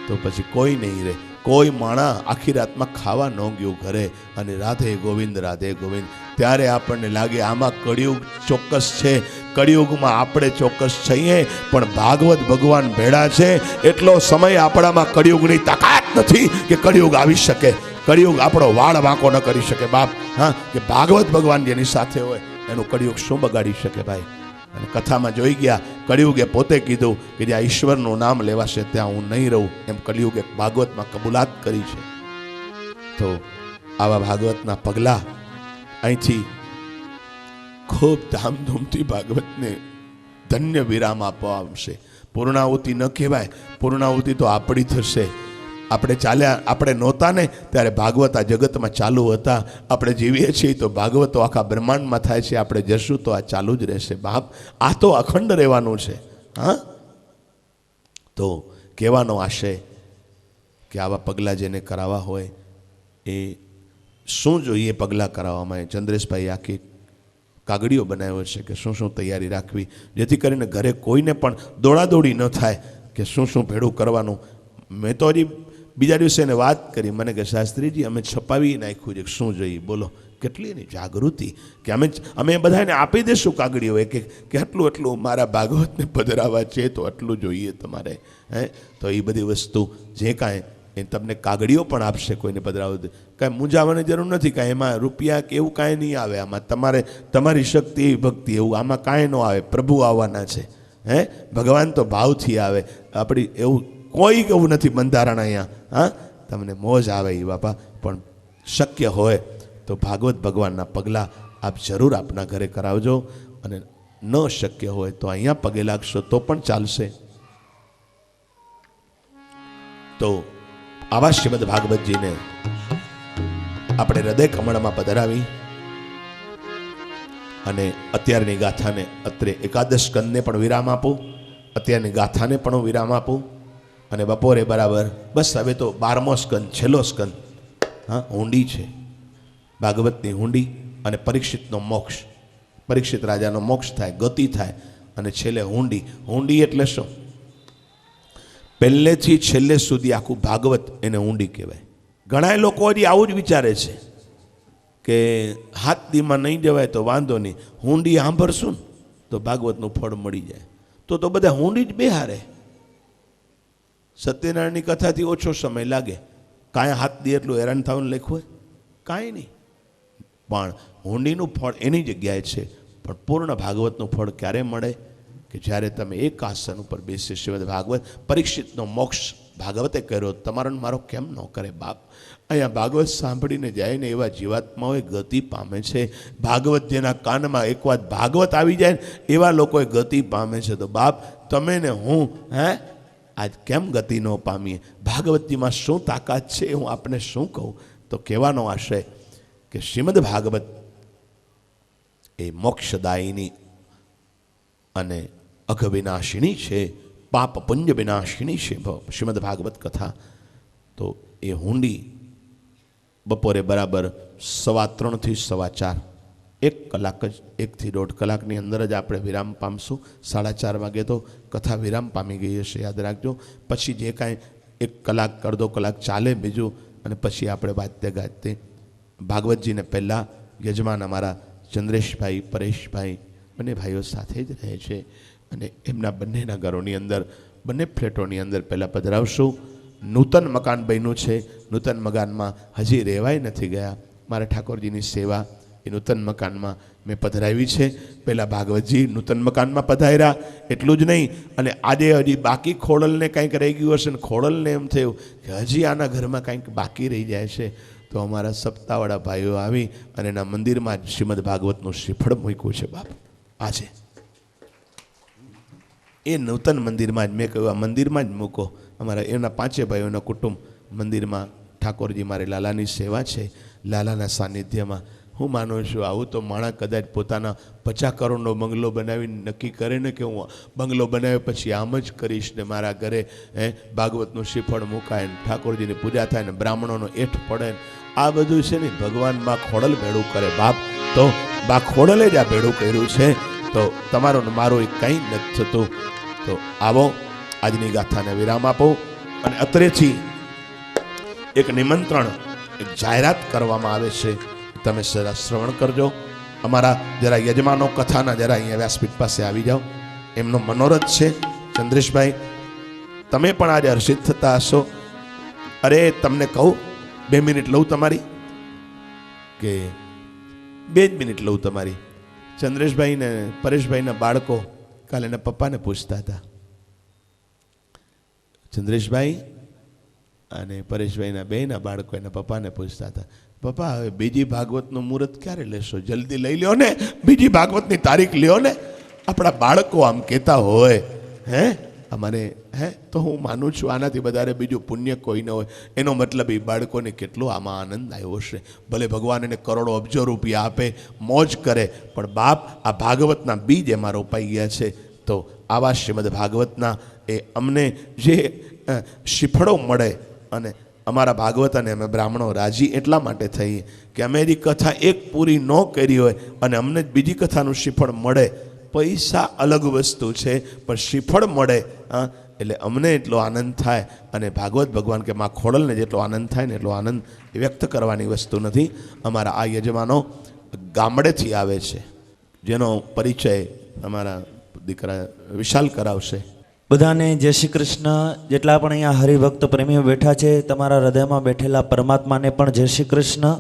તો પછી કોઈ નહીં રહે. કોઈ માણા આખી રાતમાં ખાવા ન ગયું ઘરે, અને રાધે ગોવિંદ રાધે ગોવિંદ. ત્યારે આપણને લાગે આમાં કળિયુગ ચોક્કસ છે, કળિયુગમાં આપણે ચોક્કસ છીએ, પણ ભાગવત ભગવાન ભેળા છે. એટલો સમય આપણામાં કળિયુગની તાકાત નથી કે કળિયુગ આવી શકે. કળિયુગ આપણો વાળ વાંકો ન કરી શકે બાપ. હા, કે ભાગવત ભગવાન જેની સાથે હોય એનું કળિયુગ શું બગાડી શકે ભાઈ. અને કથામાં જોઈ ગયા, કળિયુગે પોતે કીધું કે જ્યાં ઈશ્વરનું નામ લેવાશે ત્યાં હું નહીં રહું, એમ કળિયુગે ભાગવતમાં કબૂલાત કરી છે. તો આવા ભાગવતના પગલાં અહીંથી ખૂબ ધામધૂમથી ભાગવતને ધન્ય વિરામ આપવા આવશે. પૂર્ણાહુતિ ન કહેવાય, પૂર્ણાહુતિ તો આપણી થશે. આપણે ચાલ્યા, આપણે નહોતા ને ત્યારે ભાગવત આ જગતમાં ચાલુ હતા. આપણે જીવીએ છીએ તો ભાગવતો આખા બ્રહ્માંડમાં થાય છે. આપણે જશું તો આ ચાલુ જ રહેશે બાપ. આ તો અખંડ રહેવાનું છે. હા, તો કહેવાનો આશય કે આવા પગલાં જેને કરાવવા હોય એ શું જોઈએ પગલાં કરાવવામાં. ચંદ્રેશભાઈ આખી કાગડીઓ બનાવ્યો છે કે શું શું તૈયારી રાખવી, જેથી કરીને ઘરે કોઈને પણ દોડાદોડી ન થાય કે શું શું ભેળું કરવાનું. મેં તો હજી બીજા દિવસે એને વાત કરી, મને કે શાસ્ત્રીજી અમે છપાવી નાખ્યું છે, શું જોઈએ બોલો. કેટલી એની જાગૃતિ કે અમે બધાને આપી દઈશું કાગડીઓ એક એક કે એટલું મારા ભાગવતને પધરાવા છે તો આટલું જોઈએ તમારે. તો એ બધી વસ્તુ જે કાંઈ એ તમને કાગડીઓ પણ આપશે. કોઈને પધરાવું કાંઈ મૂંઝાવાની જરૂર નથી. કાંઈ એમાં રૂપિયા કે એવું કાંઈ નહીં આવે. આમાં તમારી શક્તિ ભક્તિ એવું આમાં કાંઈ ન આવે. પ્રભુ આવવાના છે. ભગવાન તો ભાવથી આવે. આપણી એવું કોઈ એવું નથી બંધારણ અહીંયા. હા, તમને મોજ આવે એ બાપા. પણ શક્ય હોય તો ભાગવત ભગવાનના પગલાં આપ જરૂર આપના ઘરે કરાવજો. અને ન શક્ય હોય તો અહીંયા પગે લાગશો તો પણ ચાલશે. તો આવા શ્રીમદ ભાગવતજીને આપણે હૃદય કમળમાં પધરાવી અને અત્યારની ગાથાને અત્રે એકાદશ સ્કંદને પણ વિરામ આપું, અત્યારની ગાથાને પણ હું વિરામ આપું. અને બપોરે બરાબર બસ હવે તો 12મો સ્કંદ, છેલ્લો સ્કંદ. હા, હુંડી છે ભાગવતની હુંડી. અને પરીક્ષિતનો મોક્ષ, પરીક્ષિત રાજાનો મોક્ષ થાય, ગતિ થાય. અને છેલ્લે હુંડી. હુંડી એટલે શું? પહેલેથી છેલ્લે સુધી આખું ભાગવત એને હુંડી કહેવાય. ઘણા લોકો હજી આવું જ વિચારે છે કે હાથ દીમાં નહીં જવાય તો વાંધો નહીં, હુંડી સાંભળશું તો ભાગવતનું ફળ મળી જાય. તો બધા હુંડી જ બેહારે. સત્યનારાયણની કથાથી ઓછો સમય લાગે. કાંઈ હાથ દે એટલું હેરાન થવાનું લખ્યું હોય? કાંઈ નહીં. પણ હુંડીનું ફળ એની જગ્યાએ છે. પણ પૂર્ણ ભાગવતનું ફળ ક્યારે મળે? કે જ્યારે તમે એક આસન ઉપર બેસે. શ્રીમદ ભાગવત પરીક્ષિતનો મોક્ષ ભાગવતે કર્યો, તમારો ને મારો કેમ ન કરે બાપ? અહીંયા ભાગવત સાંભળીને જાય ને એવા જીવાત્માઓ ગતિ પામે છે. ભાગવત જેના કાનમાં એક વાત ભાગવત આવી જાય ને એવા લોકોએ ગતિ પામે છે. તો બાપ તમે ને હું આજ કેમ ગતિ ન પામીએ? ભાગવતજીમાં શું તાકાત છે હું આપને શું કહું? તો કહેવાનો આશય કે શ્રીમદ ભાગવત એ મોક્ષદાયિની અને અઘવિનાશિની છે, પાપ પુંજ વિનાશિની છે શ્રીમદ ભાગવત કથા. તો એ હુંડી બપોરે બરાબર 3:15 થી 4:15 1 કલાક જ, 1 થી 1.5 કલાકની અંદર જ આપણે વિરામ પામશું. 4:30 વાગે તો કથા વિરામ પામી ગઈ હશે, યાદ રાખજો. પછી જે કાંઈ 1 કલાક 1.5 કલાક ચાલે બીજું, અને પછી આપણે વાજતે ગાજતે ભાગવતજીને પહેલાં યજમાન અમારા ચંદ્રેશભાઈ, પરેશભાઈ બંને ભાઈઓ સાથે જ રહે છે, અને એમના બંનેના ઘરોની અંદર, બંને ફ્લેટોની અંદર પહેલાં પધરાવશું. નૂતન મકાન બન્યું છે, નૂતન મકાનમાં હજી રહેવાય નથી ગયા. મારા ઠાકોરજીની સેવા એ નૂતન મકાનમાં મેં પધરાવી છે. પહેલાં ભાગવતજી નૂતન મકાનમાં પધાર્યા, એટલું જ નહીં, અને આજે હજી બાકી ખોડલને કંઈક રહી ગયું હશે ને ખોડલને એમ થયું કે હજી આના ઘરમાં કંઈક બાકી રહી જાય છે. તો અમારા સપ્તાહવાળા ભાઈઓ આવી અને એના મંદિરમાં જ શ્રીમદ ભાગવતનું શ્રીફળ મૂક્યું છે બાપ. આજે એ નૂતન મંદિરમાં જ મેં કહ્યું આ મંદિરમાં જ મૂકો. અમારા એના 5 ભાઈઓના કુટુંબ મંદિરમાં ઠાકોરજી મારે લાલાની સેવા છે, લાલાના સાનિધ્યમાં. હું માનું છું આવું તો માણસ કદાચ પોતાના 50 કરોડનો બંગલો બનાવીને નક્કી કરે ને કે હું બંગલો બનાવ્યા પછી આમ જ કરીશ ને મારા ઘરે ભાગવતનું શ્રીફળ મુકાય ને ઠાકોરજીની પૂજા થાય ને બ્રાહ્મણોનો એઠ પડે ને આ બધું છે ને ભગવાન બા ખોડલ ભેળું કરે બાપ. તો બા ખોડલે જ આ ભેળું કર્યું છે. તો તમારું ને મારું કંઈ નથી થતું. તો આવો આજની ગાથાને વિરામ આપો. અને અત્રેથી એક નિમંત્રણ, એક જાહેરાત કરવામાં આવે છે, તમે જરા શ્રવણ કરજો. અમારા જરા યજમાનો કથાના જરા અહીંયા વ્યાસપીઠ પાસે આવી જાઓ. એમનો મનોરથ છે. ચંદ્રેશભાઈ તમે પણ આજે હર્ષિત થતા હશો. અરે તમને કહું 2 મિનિટ લઉં તમારી, કે 2 જ મિનિટ લઉં તમારી. ચંદ્રેશભાઈ ને પરેશભાઈના બાળકો કાલે એના પપ્પાને પૂછતા હતા. ચંદ્રેશભાઈ અને પરેશભાઈના બેના બાળકો એના પપ્પાને પૂછતા હતા, પપ્પા હવે બીજી ભાગવતનું મુહૂર્ત ક્યારે લેશો? જલ્દી લઈ લ્યો ને, બીજી ભાગવતની તારીખ લ્યો ને. આપણા બાળકો આમ કહેતા હોય અમારે તો હું માનું છું આનાથી વધારે બીજું પુણ્ય કોઈ ન હોય. એનો મતલબ એ બાળકોને કેટલો આમાં આનંદ આવ્યો હશે. ભલે ભગવાન એને કરોડો અબજો રૂપિયા આપે, મોજ કરે, પણ બાપ આ ભાગવતના બીજ એમાં રોપાઈ ગયા છે. તો આવા શ્રીમદ ભાગવતના એ અમને જે શ્રીફળો મળે, અને અમારા ભાગવત અને અમે બ્રાહ્મણો રાજી એટલા માટે થઈએ કે અમે એની કથા એક પૂરી ન કરી હોય અને અમને જ બીજી કથાનું શ્રીફળ મળે. પૈસા અલગ વસ્તુ છે, પણ શ્રીફળ મળે એટલે અમને એટલો આનંદ થાય. અને ભાગવત ભગવાન કે માં ખોડલને જેટલો આનંદ થાય ને એટલો આનંદ વ્યક્ત કરવાની વસ્તુ નથી. અમારા આ યજમાનો ગામડેથી આવે છે, જેનો પરિચય અમારા દીકરા વિશાલ કરાવશે. બધાને જય શ્રી કૃષ્ણ. જેટલા પણ અહીંયા હરિભક્ત પ્રેમીઓ બેઠા છે, તમારા હૃદયમાં બેઠેલા પરમાત્માને પણ જય શ્રી કૃષ્ણ.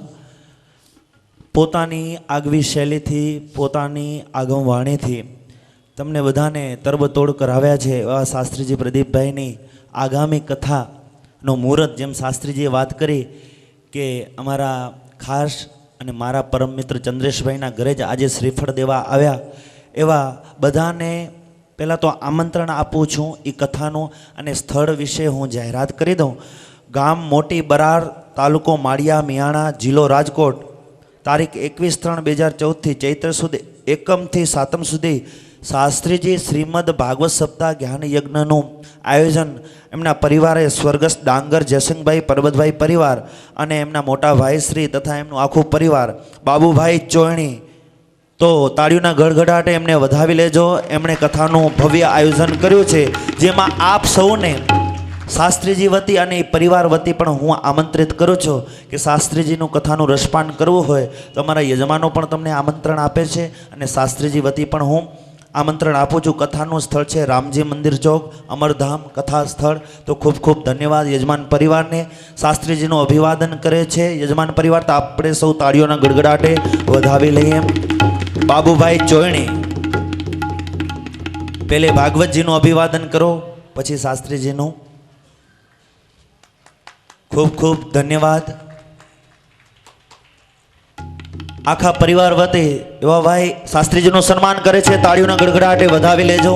પોતાની આગવી શૈલીથી, પોતાની આગમ વાણીથી તમને બધાને તરબતોડ કરાવ્યા છે એવા શાસ્ત્રીજી પ્રદીપભાઈની આગામી કથાનો મુહૂર્ત, જેમ શાસ્ત્રીજીએ વાત કરી કે અમારા ખાસ અને મારા પરમ મિત્ર ચંદ્રેશભાઈના ઘરે જ આજે શ્રીફળ દેવા આવ્યા, એવા બધાને પહેલાં તો આમંત્રણ આપું છું એ કથાનું. અને સ્થળ વિશે હું જાહેરાત કરી દઉં. ગામ મોટી બરાર, તાલુકો માળિયા મિયાણા, જિલ્લો રાજકોટ. તારીખ 21/3/2014 ચૈત્ર સુધી 1મથી 7મ સુધી શાસ્ત્રીજી શ્રીમદ ભાગવત સપ્તાહ જ્ઞાન યજ્ઞનું આયોજન એમના પરિવારે સ્વર્ગસ્થ ડાંગર જયસિંહભાઈ પરબતભાઈ પરિવાર અને એમના મોટા ભાઈ શ્રી તથા એમનું આખું પરિવાર બાબુભાઈ ચોયણી. તો તાળીઓના ગડગડાટે એમને વધાવી લેજો. એમણે કથાનું ભવ્ય આયોજન કર્યું છે, જેમાં આપ સૌને શાસ્ત્રીજી વતી અને પરિવાર વતી પણ હું આમંત્રિત કરું છું કે શાસ્ત્રીજીનું કથાનું રસપાન કરવું હોય તો અમારા યજમાનો પણ તમને આમંત્રણ આપે છે, અને શાસ્ત્રીજી વતી પણ હું આમંત્રણ આપું છું. કથાનું સ્થળ છે રામજી મંદિર ચોક, અમરધામ કથા સ્થળ. તો ખૂબ ખૂબ ધન્યવાદ યજમાન પરિવારને. શાસ્ત્રીજીનું અભિવાદન કરે છે યજમાન પરિવાર. તો આપણે સૌ તાળીઓના ગડગડાટે વધાવી લઈએ. બાબુભાઈ ચોયણી, પહેલે ભાગવતજીનું અભિવાદન કરો, પછી શાસ્ત્રીજીનું. ખૂબ ખૂબ ધન્યવાદ. આખા પરિવાર વતી એવા ભાઈ શાસ્ત્રીજીનું સન્માન કરે છે. તાળીઓના ગડગડાટે વધાવી લેજો.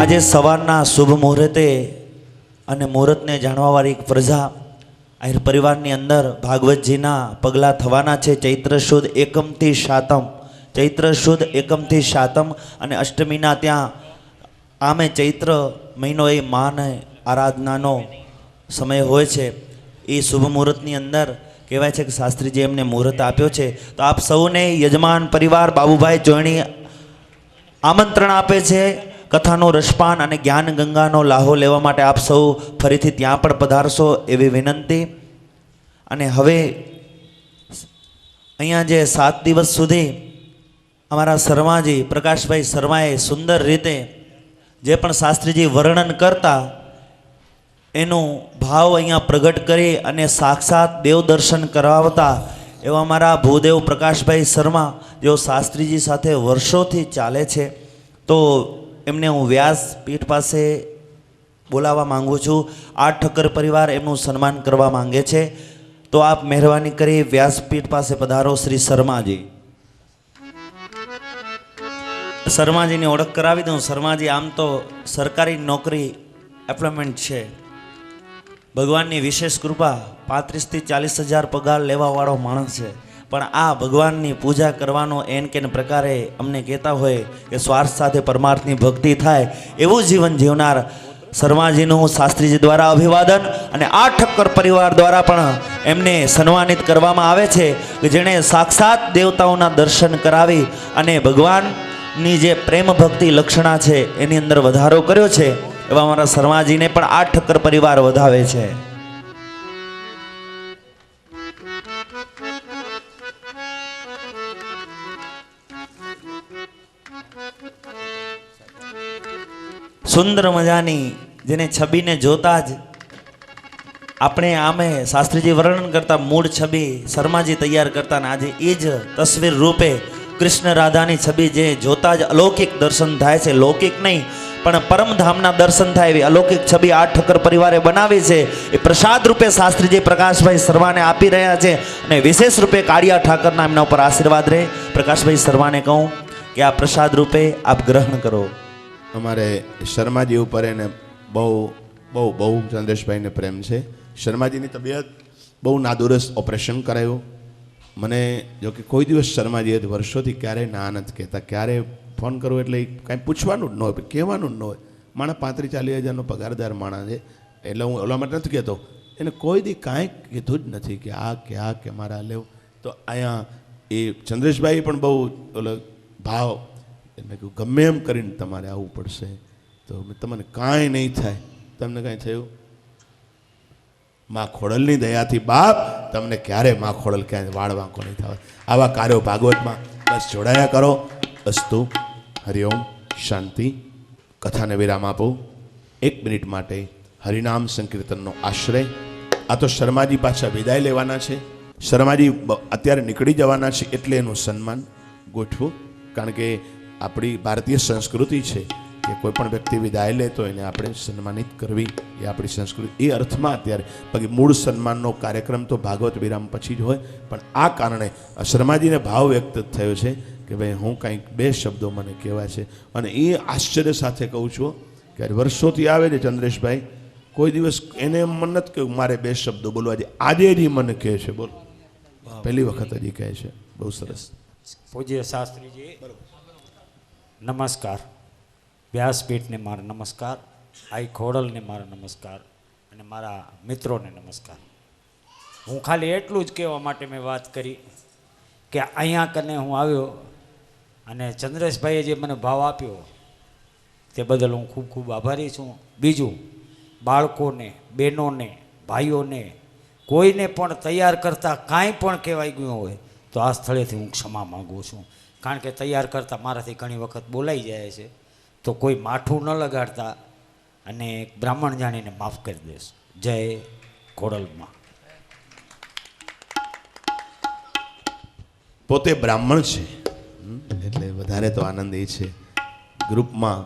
આજે સવારના શુભ મુહૂર્તે અને મુહૂર્તને જાણવાવાળી એક પ્રજા આહિર પરિવારની અંદર ભાગવતજીના પગલાં થવાના છે. ચૈત્ર સુદ એકમથી સાતમ, ચૈત્ર સુદ એકમથી સાતમ અને અષ્ટમીના ત્યાં આમે ચૈત્ર મહિનો એ માને આરાધનાનો સમય હોય છે. એ શુભ મુહૂર્તની અંદર કહેવાય છે કે શાસ્ત્રીજી એમને મુહૂર્ત આપ્યો છે. તો આપ સૌને યજમાન પરિવાર બાબુભાઈ ચોયણી આમંત્રણ આપે છે કથાનો રસપાન અને જ્ઞાન ગંગાનો લાહો લેવા માટે. આપ સૌ ફરીથી ત્યાં પણ પધારશો એવી વિનંતી. અને હવે અહીંયા જે 7 દિવસ સુધી અમારા શર્માજી પ્રકાશભાઈ શર્માએ સુંદર રીતે જે પણ શાસ્ત્રીજી વર્ણન કરતા એનું ભાવ અહીંયા પ્રગટ કરી અને સાક્ષાત દેવ દર્શન કરાવતા એવા અમારા ભૂદેવ પ્રકાશભાઈ શર્મા જેઓ શાસ્ત્રીજી સાથે વર્ષોથી ચાલે છે. તો એમને હું વ્યાસપીઠ પાસે બોલાવવા માંગુ છું. આ ઠક્કર પરિવાર એમનું સન્માન કરવા માંગે છે. તો આપ મહેરબાની કરી વ્યાસપીઠ પાસે પધારો શ્રી શર્માજી. શર્માજીની ઓળખ કરાવી દઉં. શર્માજી આમ તો સરકારી નોકરી એપ્લોયમેન્ટ છે. ભગવાનની વિશેષ કૃપા 35 થી 40 હજાર પગાર લેવાવાળો માણસ છે. પણ આ ભગવાનની પૂજા કરવાનો એન કેન પ્રકારે અમને કહેતા હોય કે સ્વાર્થ સાથે પરમાર્થની ભક્તિ થાય એવું જીવન જીવનાર શર્માજીનું શાસ્ત્રીજી દ્વારા અભિવાદન અને આ ઠક્કર પરિવાર દ્વારા પણ એમને સન્માનિત કરવામાં આવે છે કે જેણે સાક્ષાત દેવતાઓના દર્શન કરાવી અને ભગવાનની જે પ્રેમ ભક્તિ લક્ષણા છે એની અંદર વધારો કર્યો છે. એવા અમારા શર્માજીને પણ આ ઠક્કર પરિવાર વધાવે છે. સુંદર મજાની જેને છબીને જોતા જ આપણે આમે શાસ્ત્રીજી વર્ણન કરતા મૂળ છબી શર્માજી તૈયાર કરતા ને આજે એ જ તસવીર રૂપે કૃષ્ણ રાધાની છબી જે જોતા જ અલૌકિક દર્શન થાય છે. લૌકિક નહીં પણ પરમધામના દર્શન થાય એવી અલૌકિક છબી આ ઠક્કર પરિવારે બનાવી છે. એ પ્રસાદ રૂપે શાસ્ત્રીજી પ્રકાશભાઈ શર્માને આપી રહ્યા છે અને વિશેષ રૂપે કાળિયા ઠાકરના એમના ઉપર આશીર્વાદ રહે. પ્રકાશભાઈ શર્માને કહું કે આ પ્રસાદ રૂપે આપ ગ્રહણ કરો. અમારે શર્માજી ઉપર એને બહુ બહુ બહુ ચંદ્રેશભાઈને પ્રેમ છે. શર્માજીની તબિયત બહુ નાદુરસ્ત ઓપરેશન કરાયું. મને જો કે કોઈ દિવસ શર્માજીએ વર્ષોથી ક્યારેય ના નથી કહેતા. ક્યારેય ફોન કરવો એટલે કાંઈ પૂછવાનું જ ન હોય, કહેવાનું જ ન હોય. માણસ 35-40 હજારનો પગારદાર માણસ છે એટલે હું ઓલા માટે નથી કહેતો. એને કોઈ દી કાંઈ કીધું જ નથી કે આ કે મારા લેવું. તો અહીંયા એ ચંદ્રેશભાઈ પણ બહુ ઓલો ભાવ મેં કહ્યું ગમે એમ કરીને તમારે આવવું પડશે. તો તમને કાંઈ નહીં થાય. તમને કાંઈ થયું? મા ખોડલની દયાથી બાપ તમને ક્યારે મા ખોડલ ક્યાંય વાળ વાંકો નહીં થાય. આવા કાર્યો ભાગવતમાં બસ જોડાયા કરો. અસ્તુ હરિઓમ શાંતિ. કથાને વિરામ આપો 1 મિનિટ માટે હરિનામ સંકીર્તનનો આશ્રય. આ તો શર્માજી પાછા વિદાય લેવાના છે. શર્માજી અત્યારે નીકળી જવાના છે એટલે એનું સન્માન ગોઠવું. કારણ કે આપણી ભારતીય સંસ્કૃતિ છે કે કોઈ પણ વ્યક્તિ વિદાય લે તો એને આપણે સન્માનિત કરવી એ આપણી સંસ્કૃતિ. એ અર્થમાં અત્યારે બાકી મૂળ સન્માનનો કાર્યક્રમ તો ભાગવત વિરામ પછી જ હોય. પણ આ કારણે શર્માજીને ભાવ વ્યક્ત થયો છે કે ભાઈ હું કંઈક 2 શબ્દો મને કહેવા છે. અને એ આશ્ચર્ય સાથે કહું છું કે વર્ષોથી આવે છે ચંદ્રેશભાઈ, કોઈ દિવસ એને મન નથી કહ્યું મારે 2 શબ્દો બોલવા છે. આજે જ મને કહે છે બોલ, પહેલી વખત હજી કહે છે. બહુ સરસ. પૂજ્ય શાસ્ત્રીજી નમસ્કાર. વ્યાસપીઠને મારા નમસ્કાર, આઈ ખોડલને મારા નમસ્કાર અને મારા મિત્રોને નમસ્કાર. હું ખાલી એટલું જ કહેવા માટે મેં વાત કરી કે અહીંયા કને હું આવ્યો અને ચંદ્રેશભાઈએ જે મને ભાવ આપ્યો તે બદલ હું ખૂબ ખૂબ આભારી છું. બીજું, બાળકોને, બહેનોને, ભાઈઓને કોઈને પણ તૈયાર કરતાં કાંઈ પણ કહેવાય ગયું હોય તો આ સ્થળેથી હું ક્ષમા માગું છું. કારણ કે તૈયાર કરતાં મારાથી ઘણી વખત બોલાઈ જાય છે. તો કોઈ માઠું ન લગાડતા અને બ્રાહ્મણ જાણીને માફ કરી દેશ. જય ખોડલમાં. પોતે બ્રાહ્મણ છે એટલે વધારે તો આનંદ એ છે. ગ્રુપમાં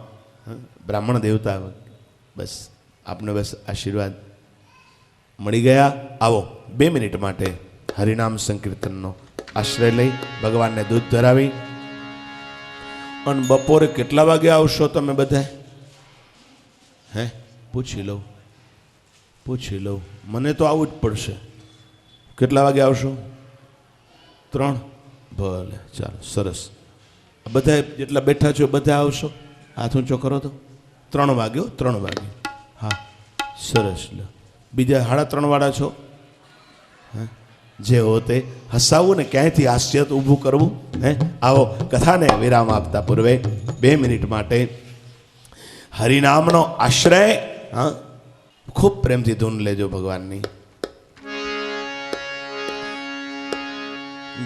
બ્રાહ્મણ દેવતા બસ આપને બસ આશીર્વાદ મળી ગયા. આવો 2 મિનિટ માટે હરિનામ સંકીર્તનનો આશ્રય લઈ ભગવાનને દૂધ ધરાવી. અને બપોરે કેટલા વાગે આવશો તમે બધા? હે, પૂછી લઉં. મને તો આવવું જ પડશે. કેટલા વાગે આવશો? 3? ભલે, ચાલો, સરસ. બધા જેટલા બેઠા છો બધા આવશો? હાથ ઊંચો કરો તો. 3 વાગ્યો, 3 વાગે. હા, સરસ. લો, બીજા 3:30 વાળા છો? હા, જે હો તે હસાવવું ને ક્યાંયથી હાસ્ય ઊભું કરવું. હે, આવો કથાને વિરામ આપતા પૂર્વે 2 મિનિટ માટે હરિનામનો આશ્રય. હા, ખૂબ પ્રેમથી ધૂન લેજો ભગવાનની.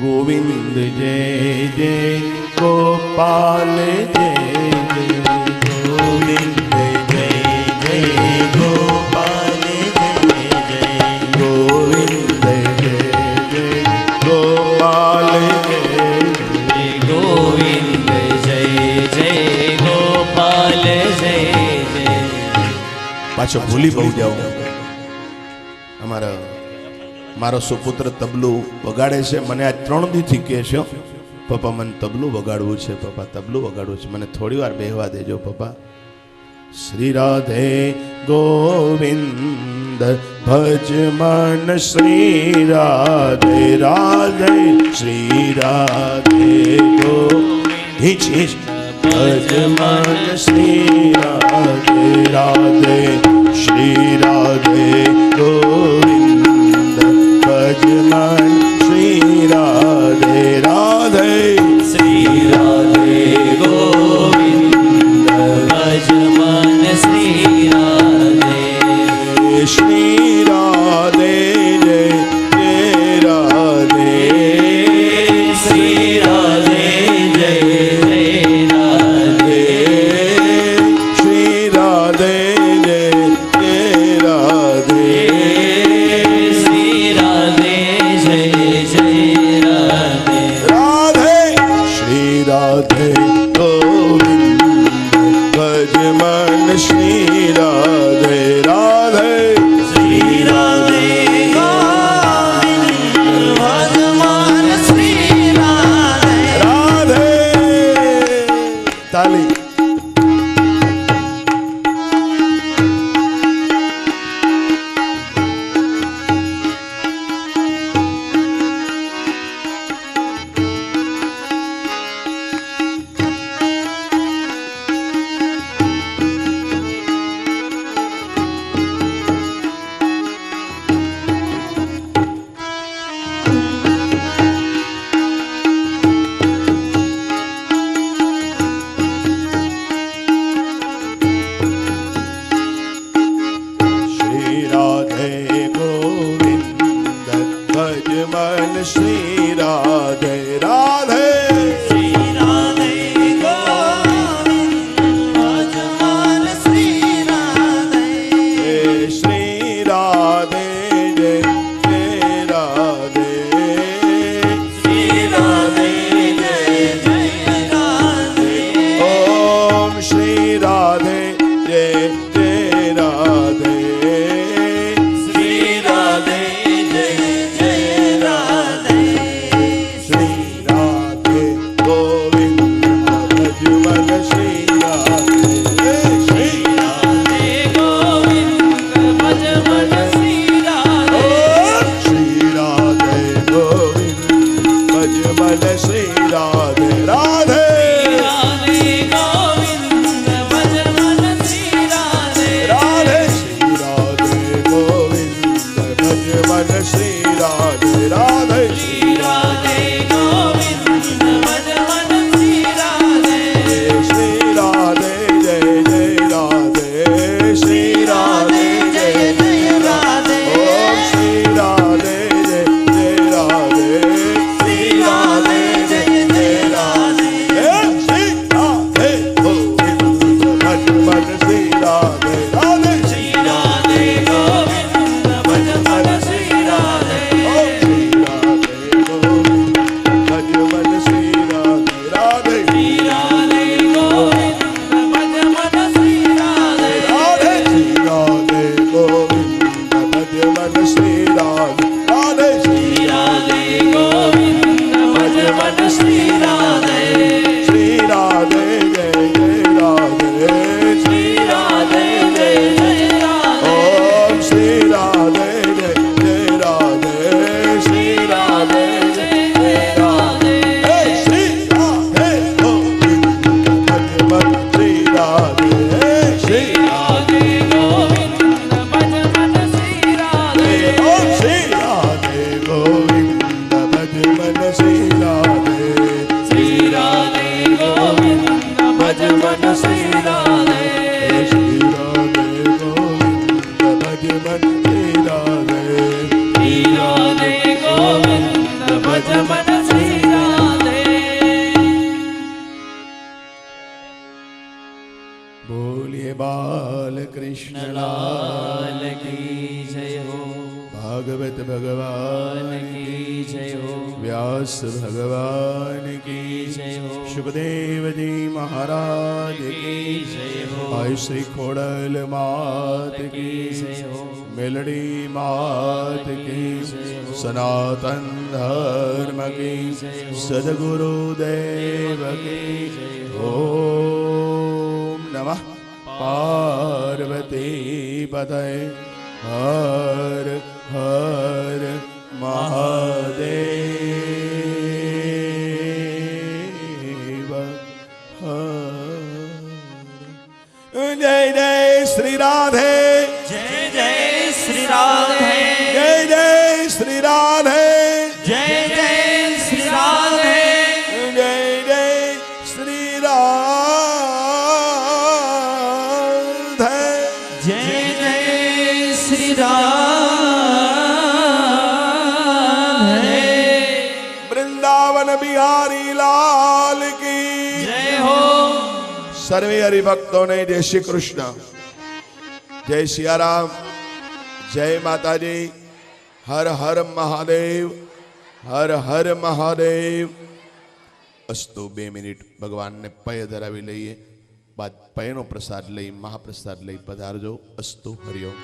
ગોવિંદ જય જય ગોપાલ જય જય ગોવિંદ જય જય ગોપાલ જય જય ગોવિંદ જય જય ગોપાલ જય જય ગોવિંદ જય જય ગોપાલ જય જય. પાછો ભૂલી બહુ જાઉં. મારો સુપુત્ર તબલું વગાડે છે. મને આજ 3 દીથી કહે છે, પપ્પા મને તબલું વગાડવું છે, પપ્પા તબલું વગાડવું છે. મને થોડી વાર બેહવા દેજો પપ્પા. શ્રી રાધે ગોવિંદ ભજ મન શ્રી રાધે રાધે શ્રી રાધે ગોવિંદ ભજ મન શ્રી રાધે રાધે શ્રી રાધે ગોવિંદ ભજ મન શ્રી રાધે રાધે શ્રી રાધે ગોવિંદ ભજ મન શ્રી રાધે. શ્રી રાધે જય જય રાધે શ્રી રાધે જય જય રાધે. શ્રી રાધે જય જય રાધે શ્રી રાધે જય જય રાધે. રાધે શ્રી રાધે ગોવિંદ ભજ મન શ્રી રાધે રાધે શ્રી રાધે ગોવિંદ ભજ મન શ્રી રાધે. રાધે. તાલી. શ્રી રાધે ગોવિંદ ભજ મન શ્રી રાધે ઓ શ્રી રાધે ગોવિંદ ભજ મન શ્રી રાધે શ્રી રાધે ગોવિંદ ભજ મન શ્રી રાધે શ્રી રાધે ગોવિંદ ભજ મન શ્રી રાધે શ્રી રાધે ગોવિંદ ભજ મન શ્રી રાધે બોલીએ બાલ કૃષ્ણ લાલ કી જય હો ભાગવત ભગવાન કી જય હો વ્યાસ ભગવાન કી જય હો સુખદેવજી મહારાજ કી જય હો ભાઈ શ્રી ખોડલ માત કી જય હો મેલડી માત કી સનાતન ધર્મ કી સદગુરુ દેવ કી ઓમ નમઃ પાર્વતી પતય હર હર મહાદેવ હર જય જય શ્રી રાધે જય જય શ્રી રાધે જય જય શ્રી રાધે જય જય શ્રી રાધે જય જય શ્રી રાધે જય જય શ્રી રાધે वृंदावन बिहारी लाल की जय हो सर्वे हरिभक्तों ने जय श्री कृष्ण जय सियाराम जय माता जी हर हर महादेव हर हर महादेव अस्तु 2 मिनिट भगवान ने पय धरावी लईए बाद पयनो प्रसाद लई महाप्रसाद लई पधारजो अस्तु हरिओम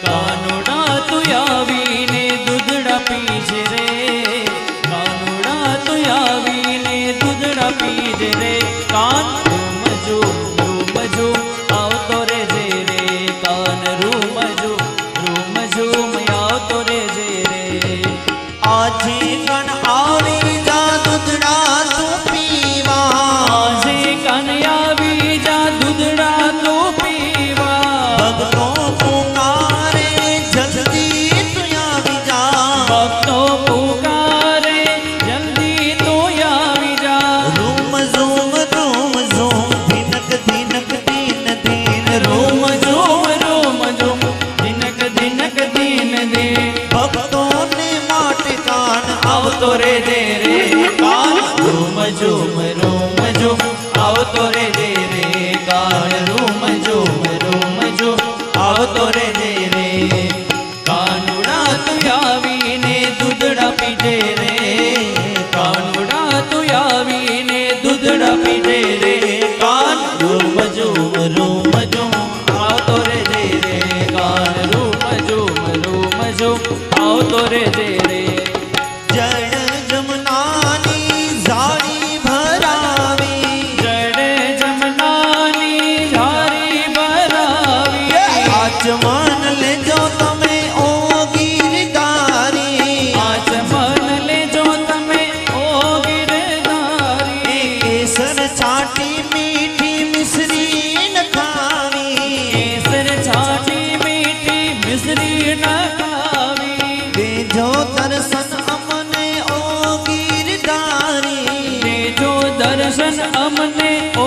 કાનુડા તું આવીને દૂધડા પીજે રે કાનુડા તું આવીને દૂધડા પીજે રે કાન રૂમજો આવતો રે જે રે કાન રૂમજો આવતો રે જે રે આજે કણ આવી જા દૂધડા તું પીવા આજે કાન આવી જા દૂધડા તું પીવા ભક્તો પુકારે જલ્દી તું આવી જા ભક્તો પુકારે જલ્દી તો આવી જા રૂમ ઝૂમ ધીનક ધીનક ધીન ધીન રોમ ઝૂમ દિનક દિનક દીન દે ભક્તોને માટે કાન આવતો રે દે રે કાન રોમ ઝૂમ આવતો રે દે રે કાન રોમ ઝૂમ આવતો રે દે રે કાનુડા તું આવીને દૂધડા પીજે રે કાનુડા તું આવીને દૂધડા પીજે રે કાન રોમ આવતો રે દે રે કાન રોમ આવતો રે દે રે જળ જમનાની ઝાડી ભરાવી જડે જમનાની ઝારી ભરાવી આચમન લેજો તમે ઓ ગીરધારી આચમન લેજો તમે ઓ ગિરધારી કેસર છાટી મીઠી મિશ્રી ન ખાવી કેસર છાટી મીઠી મિશ્રી ન ખાવી દેજો દર્શન અમને ઓ ગીરધારી દેજો દર્શન અમને ઓ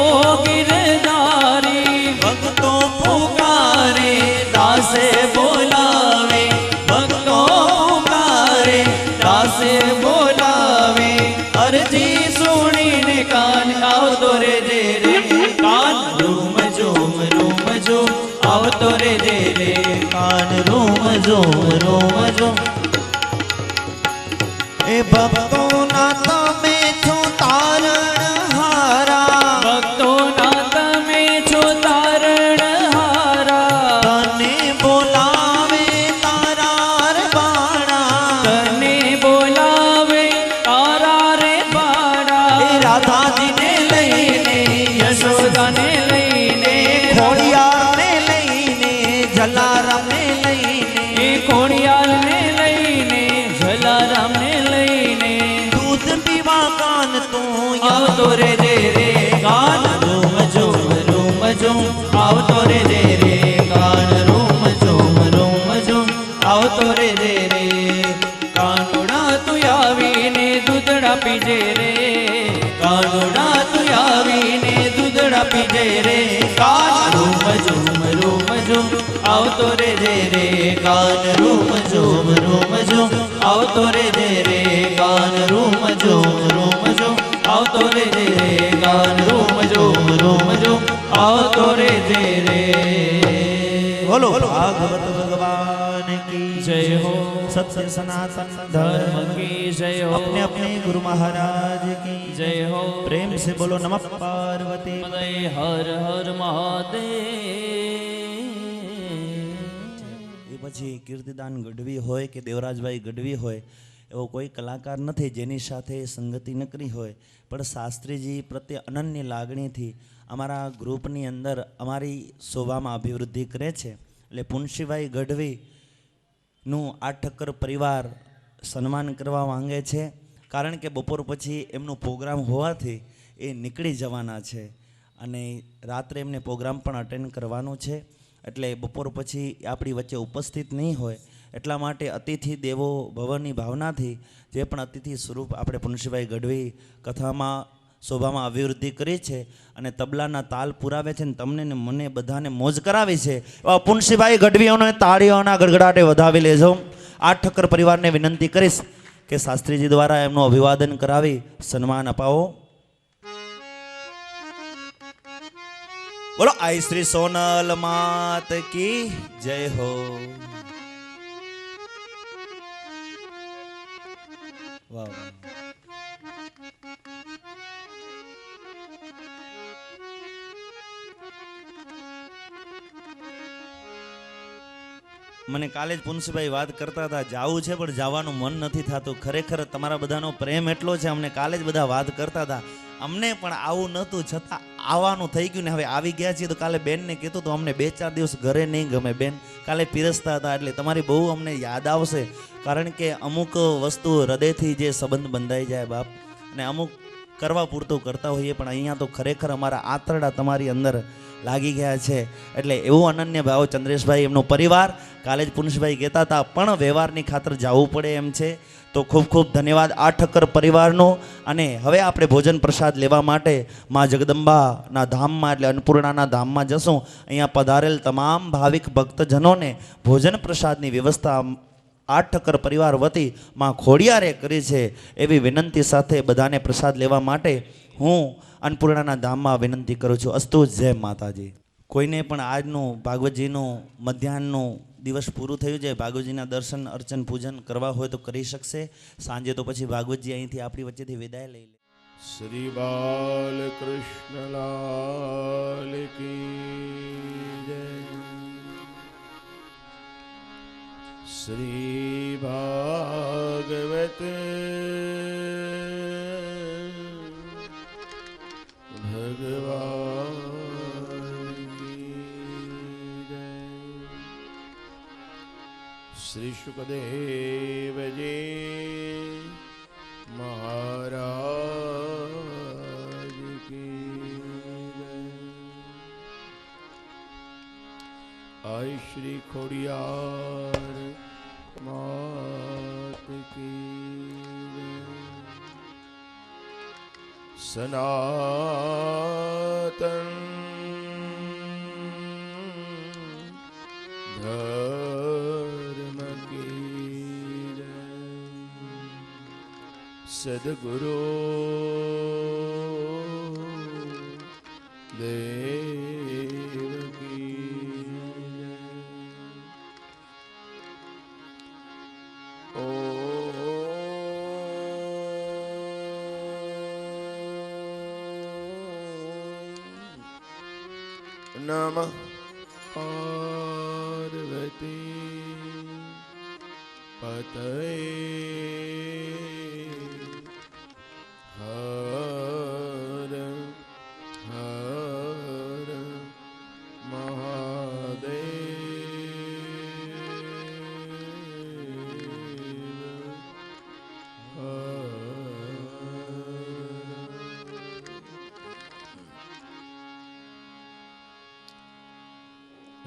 ગિરધારી ભક્તો પુકારે દાસે બોલાવે ભક્તો પુકારે દાસે બોલાવે અરજી સુણીને કાન આવતો રે દે રે કાન રૂમ ઝૂમ આવતો રે દે રે કાન રોમ ઝૂમ એ ભક્તોના તમે છો તારણ હારા ભક્તોના તમે છો તારણ હારા તને બોલાવે તારા રે બાણા તને બોલાવે તારા રે એ બાળા રાધાજીને લઈને યશોદાને લઈને ખોડિયારને લઈને જલારામને લઈને એ ખોડિયાલને લઈને જલારામને લઈને તું આવતો રે દે રે ગાન રૂમ ઝૂમ રૂમ ઝૂમ આવતો રે દે રે ગાન રૂમ ઝૂમ આવતો રે દે રે કાનુડા તું આવીને દૂધડા પીજે રે કાનુડા તું આવીને દૂધડા પીજે રે ગાન રૂમ ઝૂમ આવતો રે દે રે ગાન રૂમ ઝૂમ આવતો રે દે રે ગાન રૂમ ઝૂમ આવતો રે દે રે ગાન રૂમ ઝૂમ આવતો રે દે રે બોલો ભાગવત ભગવાન કી જય હો સત્ય સનાતન ધર્મ धर्म की जय हो अपने अपने गुरु महाराज की जय हो प्रेम से बोलो नमः पार्वती पतये हर हर महादेव એ પછી કીર્તિદાન ગઢવી હોય કે દેવરાજભાઈ ગઢવી હોય એવો કોઈ કલાકાર નથી જેની સાથે સંગતિ ન કરી હોય, પણ શાસ્ત્રીજી પ્રત્યે અનન્ય લાગણીથી અમારા ગ્રુપની અંદર અમારી શોભામાં અભિવૃદ્ધિ કરે છે. એટલે પુનશીભાઈ ગઢવીનું આ ઠક્કર પરિવાર સન્માન કરવા માંગે છે, કારણ કે બપોર પછી એમનો પ્રોગ્રામ હોવાથી એ નીકળી જવાના છે અને રાત્રે એમને પ્રોગ્રામ પણ અટેન્ડ કરવાનું છે. એટલે બપોર પછી આપણી વચ્ચે ઉપસ્થિત નહીં હોય, એટલા માટે અતિથિ દેવો ભવની ભાવનાથી જે પણ અતિથિ સ્વરૂપ આપણે પુનશીભાઈ ગઢવી કથામાં શોભામાં અભિવૃદ્ધિ કરી છે અને તબલાના તાલ પુરાવે છે અને તમને ને મને બધાને મોજ કરાવી છે, એવા પુનશીભાઈ ગઢવીઓને તાળીઓના ગડગડાટે વધાવી લેજો. આ ઠક્કર પરિવારને વિનંતી કરીશ કે શાસ્ત્રીજી દ્વારા એમનું અભિવાદન કરાવી સન્માન અપાવો. બોલો આઈ શ્રી સોનલ માત કી જય હો. વાહ વાહ. મને કાલે જ પુનશીભાઈ વાત કરતા હતા, જાવું છે પણ જવાનું મન નથી થતું. ખરેખર તમારા બધાનો પ્રેમ એટલો છે, અમને કાલે જ બધા વાત કરતા હતા, અમને પણ આવું નહોતું છતાં આવવાનું થઈ ગયું ને હવે આવી ગયા છીએ. તો કાલે બેનને કીધું તો અમને 2-4 દિવસ ઘરે નહીં ગમે. બેન કાલે પીરસતા હતા એટલે તમારી બહુ અમને યાદ આવશે, કારણ કે અમુક વસ્તુ હૃદયથી જે સંબંધ બંધાઈ જાય બાપ, અને અમુક કરવા પૂરતું કરતા હોઈએ, પણ અહીંયા તો ખરેખર અમારા આંતરડા તમારી અંદર લાગી ગયા છે. એટલે એવું અનન્ય ભાવ ચંદ્રેશભાઈ એમનો પરિવાર કાલે જ પુનશભાઈ કહેતા હતા, પણ વ્યવહારની ખાતર જવું પડે એમ છે. તો ખૂબ ખૂબ ધન્યવાદ આ ઠક્કર પરિવારનો. અને હવે આપણે ભોજન પ્રસાદ લેવા માટે મા જગદંબાના ધામમાં એટલે અન્નપૂર્ણાના ધામમાં જશું. અહીંયા પધારેલ તમામ ભાવિક ભક્તજનોને ભોજન પ્રસાદની વ્યવસ્થા આ ઠક્કર પરિવાર વતી માં ખોડિયારે કરી છે. એવી વિનંતી સાથે બધાને પ્રસાદ લેવા માટે હું અન્નપૂર્ણાના ધામમાં વિનંતી કરું છું. અસ્તુ જય માતાજી. કોઈને પણ આજનું ભાગવતજીનું મધ્યાહનનું દિવસ પૂરું થયું છે, ભાગવતજીના દર્શન અર્ચન પૂજન કરવા હોય તો કરી શકશે. સાંજે તો પછી ભાગવતજી અહીંથી આપણી વચ્ચેથી વિદાય લઈ લે. શ્રી બાલકૃષ્ણ લાલ કી જય. શ્રી ભાગવત ભગવાન શ્રી સુખદેવજી મહારાજ કી જય. આય શ્રી ખોડિયાર માત કી જય. સનાતન ધર્મ કી જય. સદગુરુ દેવ કી જય. ઓ નમઃ પાર્વતી પતये હર હર મહાદેવ હર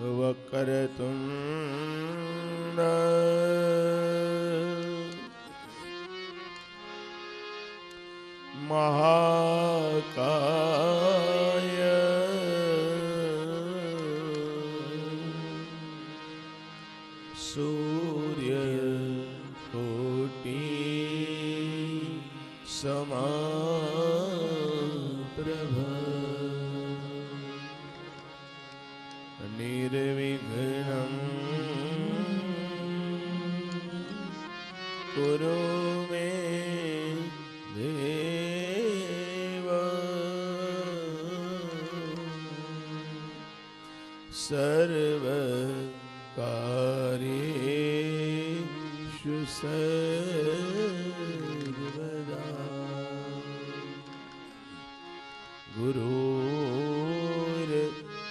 वक्रतुण्ड महाकाय सूर्य कोटि समप्रभ निर्विघ्नं कुरु मे देव सर्वकार्येषु सर्वदा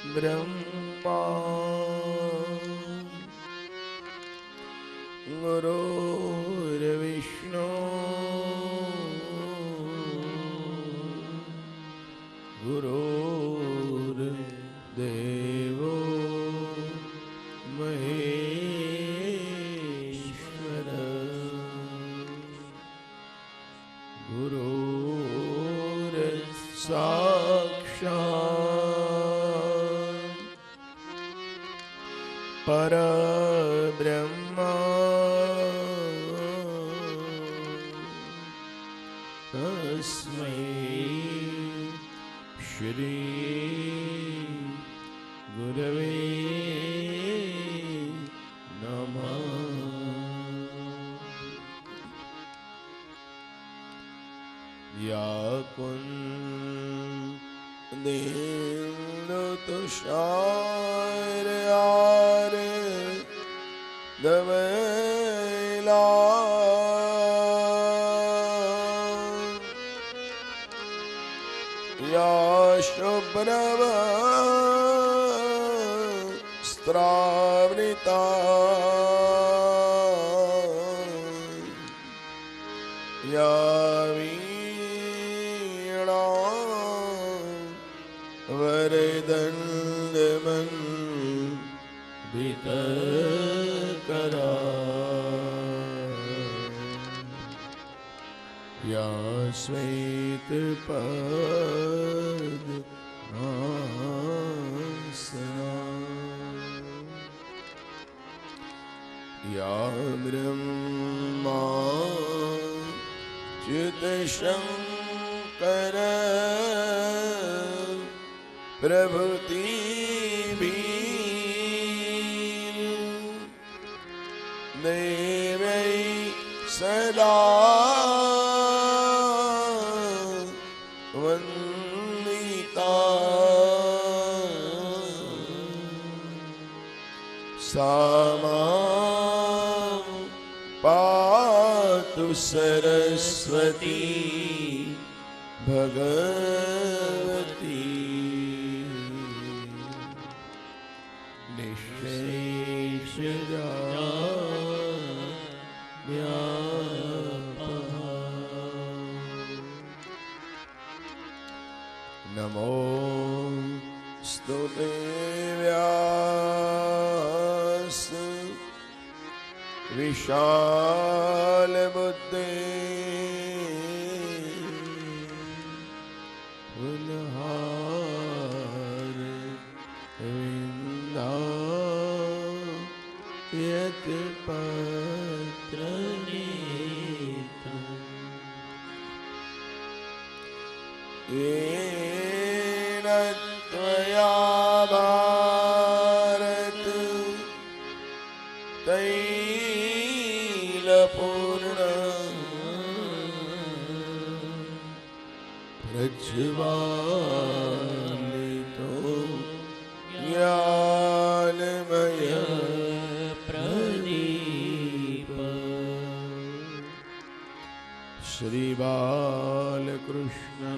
गुरुर्ब्रह्मा गुरुर्विष्णु गुरुर्देवो महेश्वर गुरुर्साक्षात् परब्रह्मा तस्मै श्री गुरवे नमः। या कुन्देन्दु तुषार यार दवेला या शुभ्रव स्त्रावृता या वीणा वरदण्डमण्डितकरा या श्वेतपद आसना या ब्रह्मा च्युतशङ्कर प्रभृति देवै सदा वन्दिता सा मां पातु सरस्वती भगवती नमो स्तुते व्यास विशाल बुद्धे उन्हार विंदा यत पत्र येन त्वया भारत तैलपूर्ण प्रज्वालितो ज्ञानमय प्रदीप श्री बालकृष्ण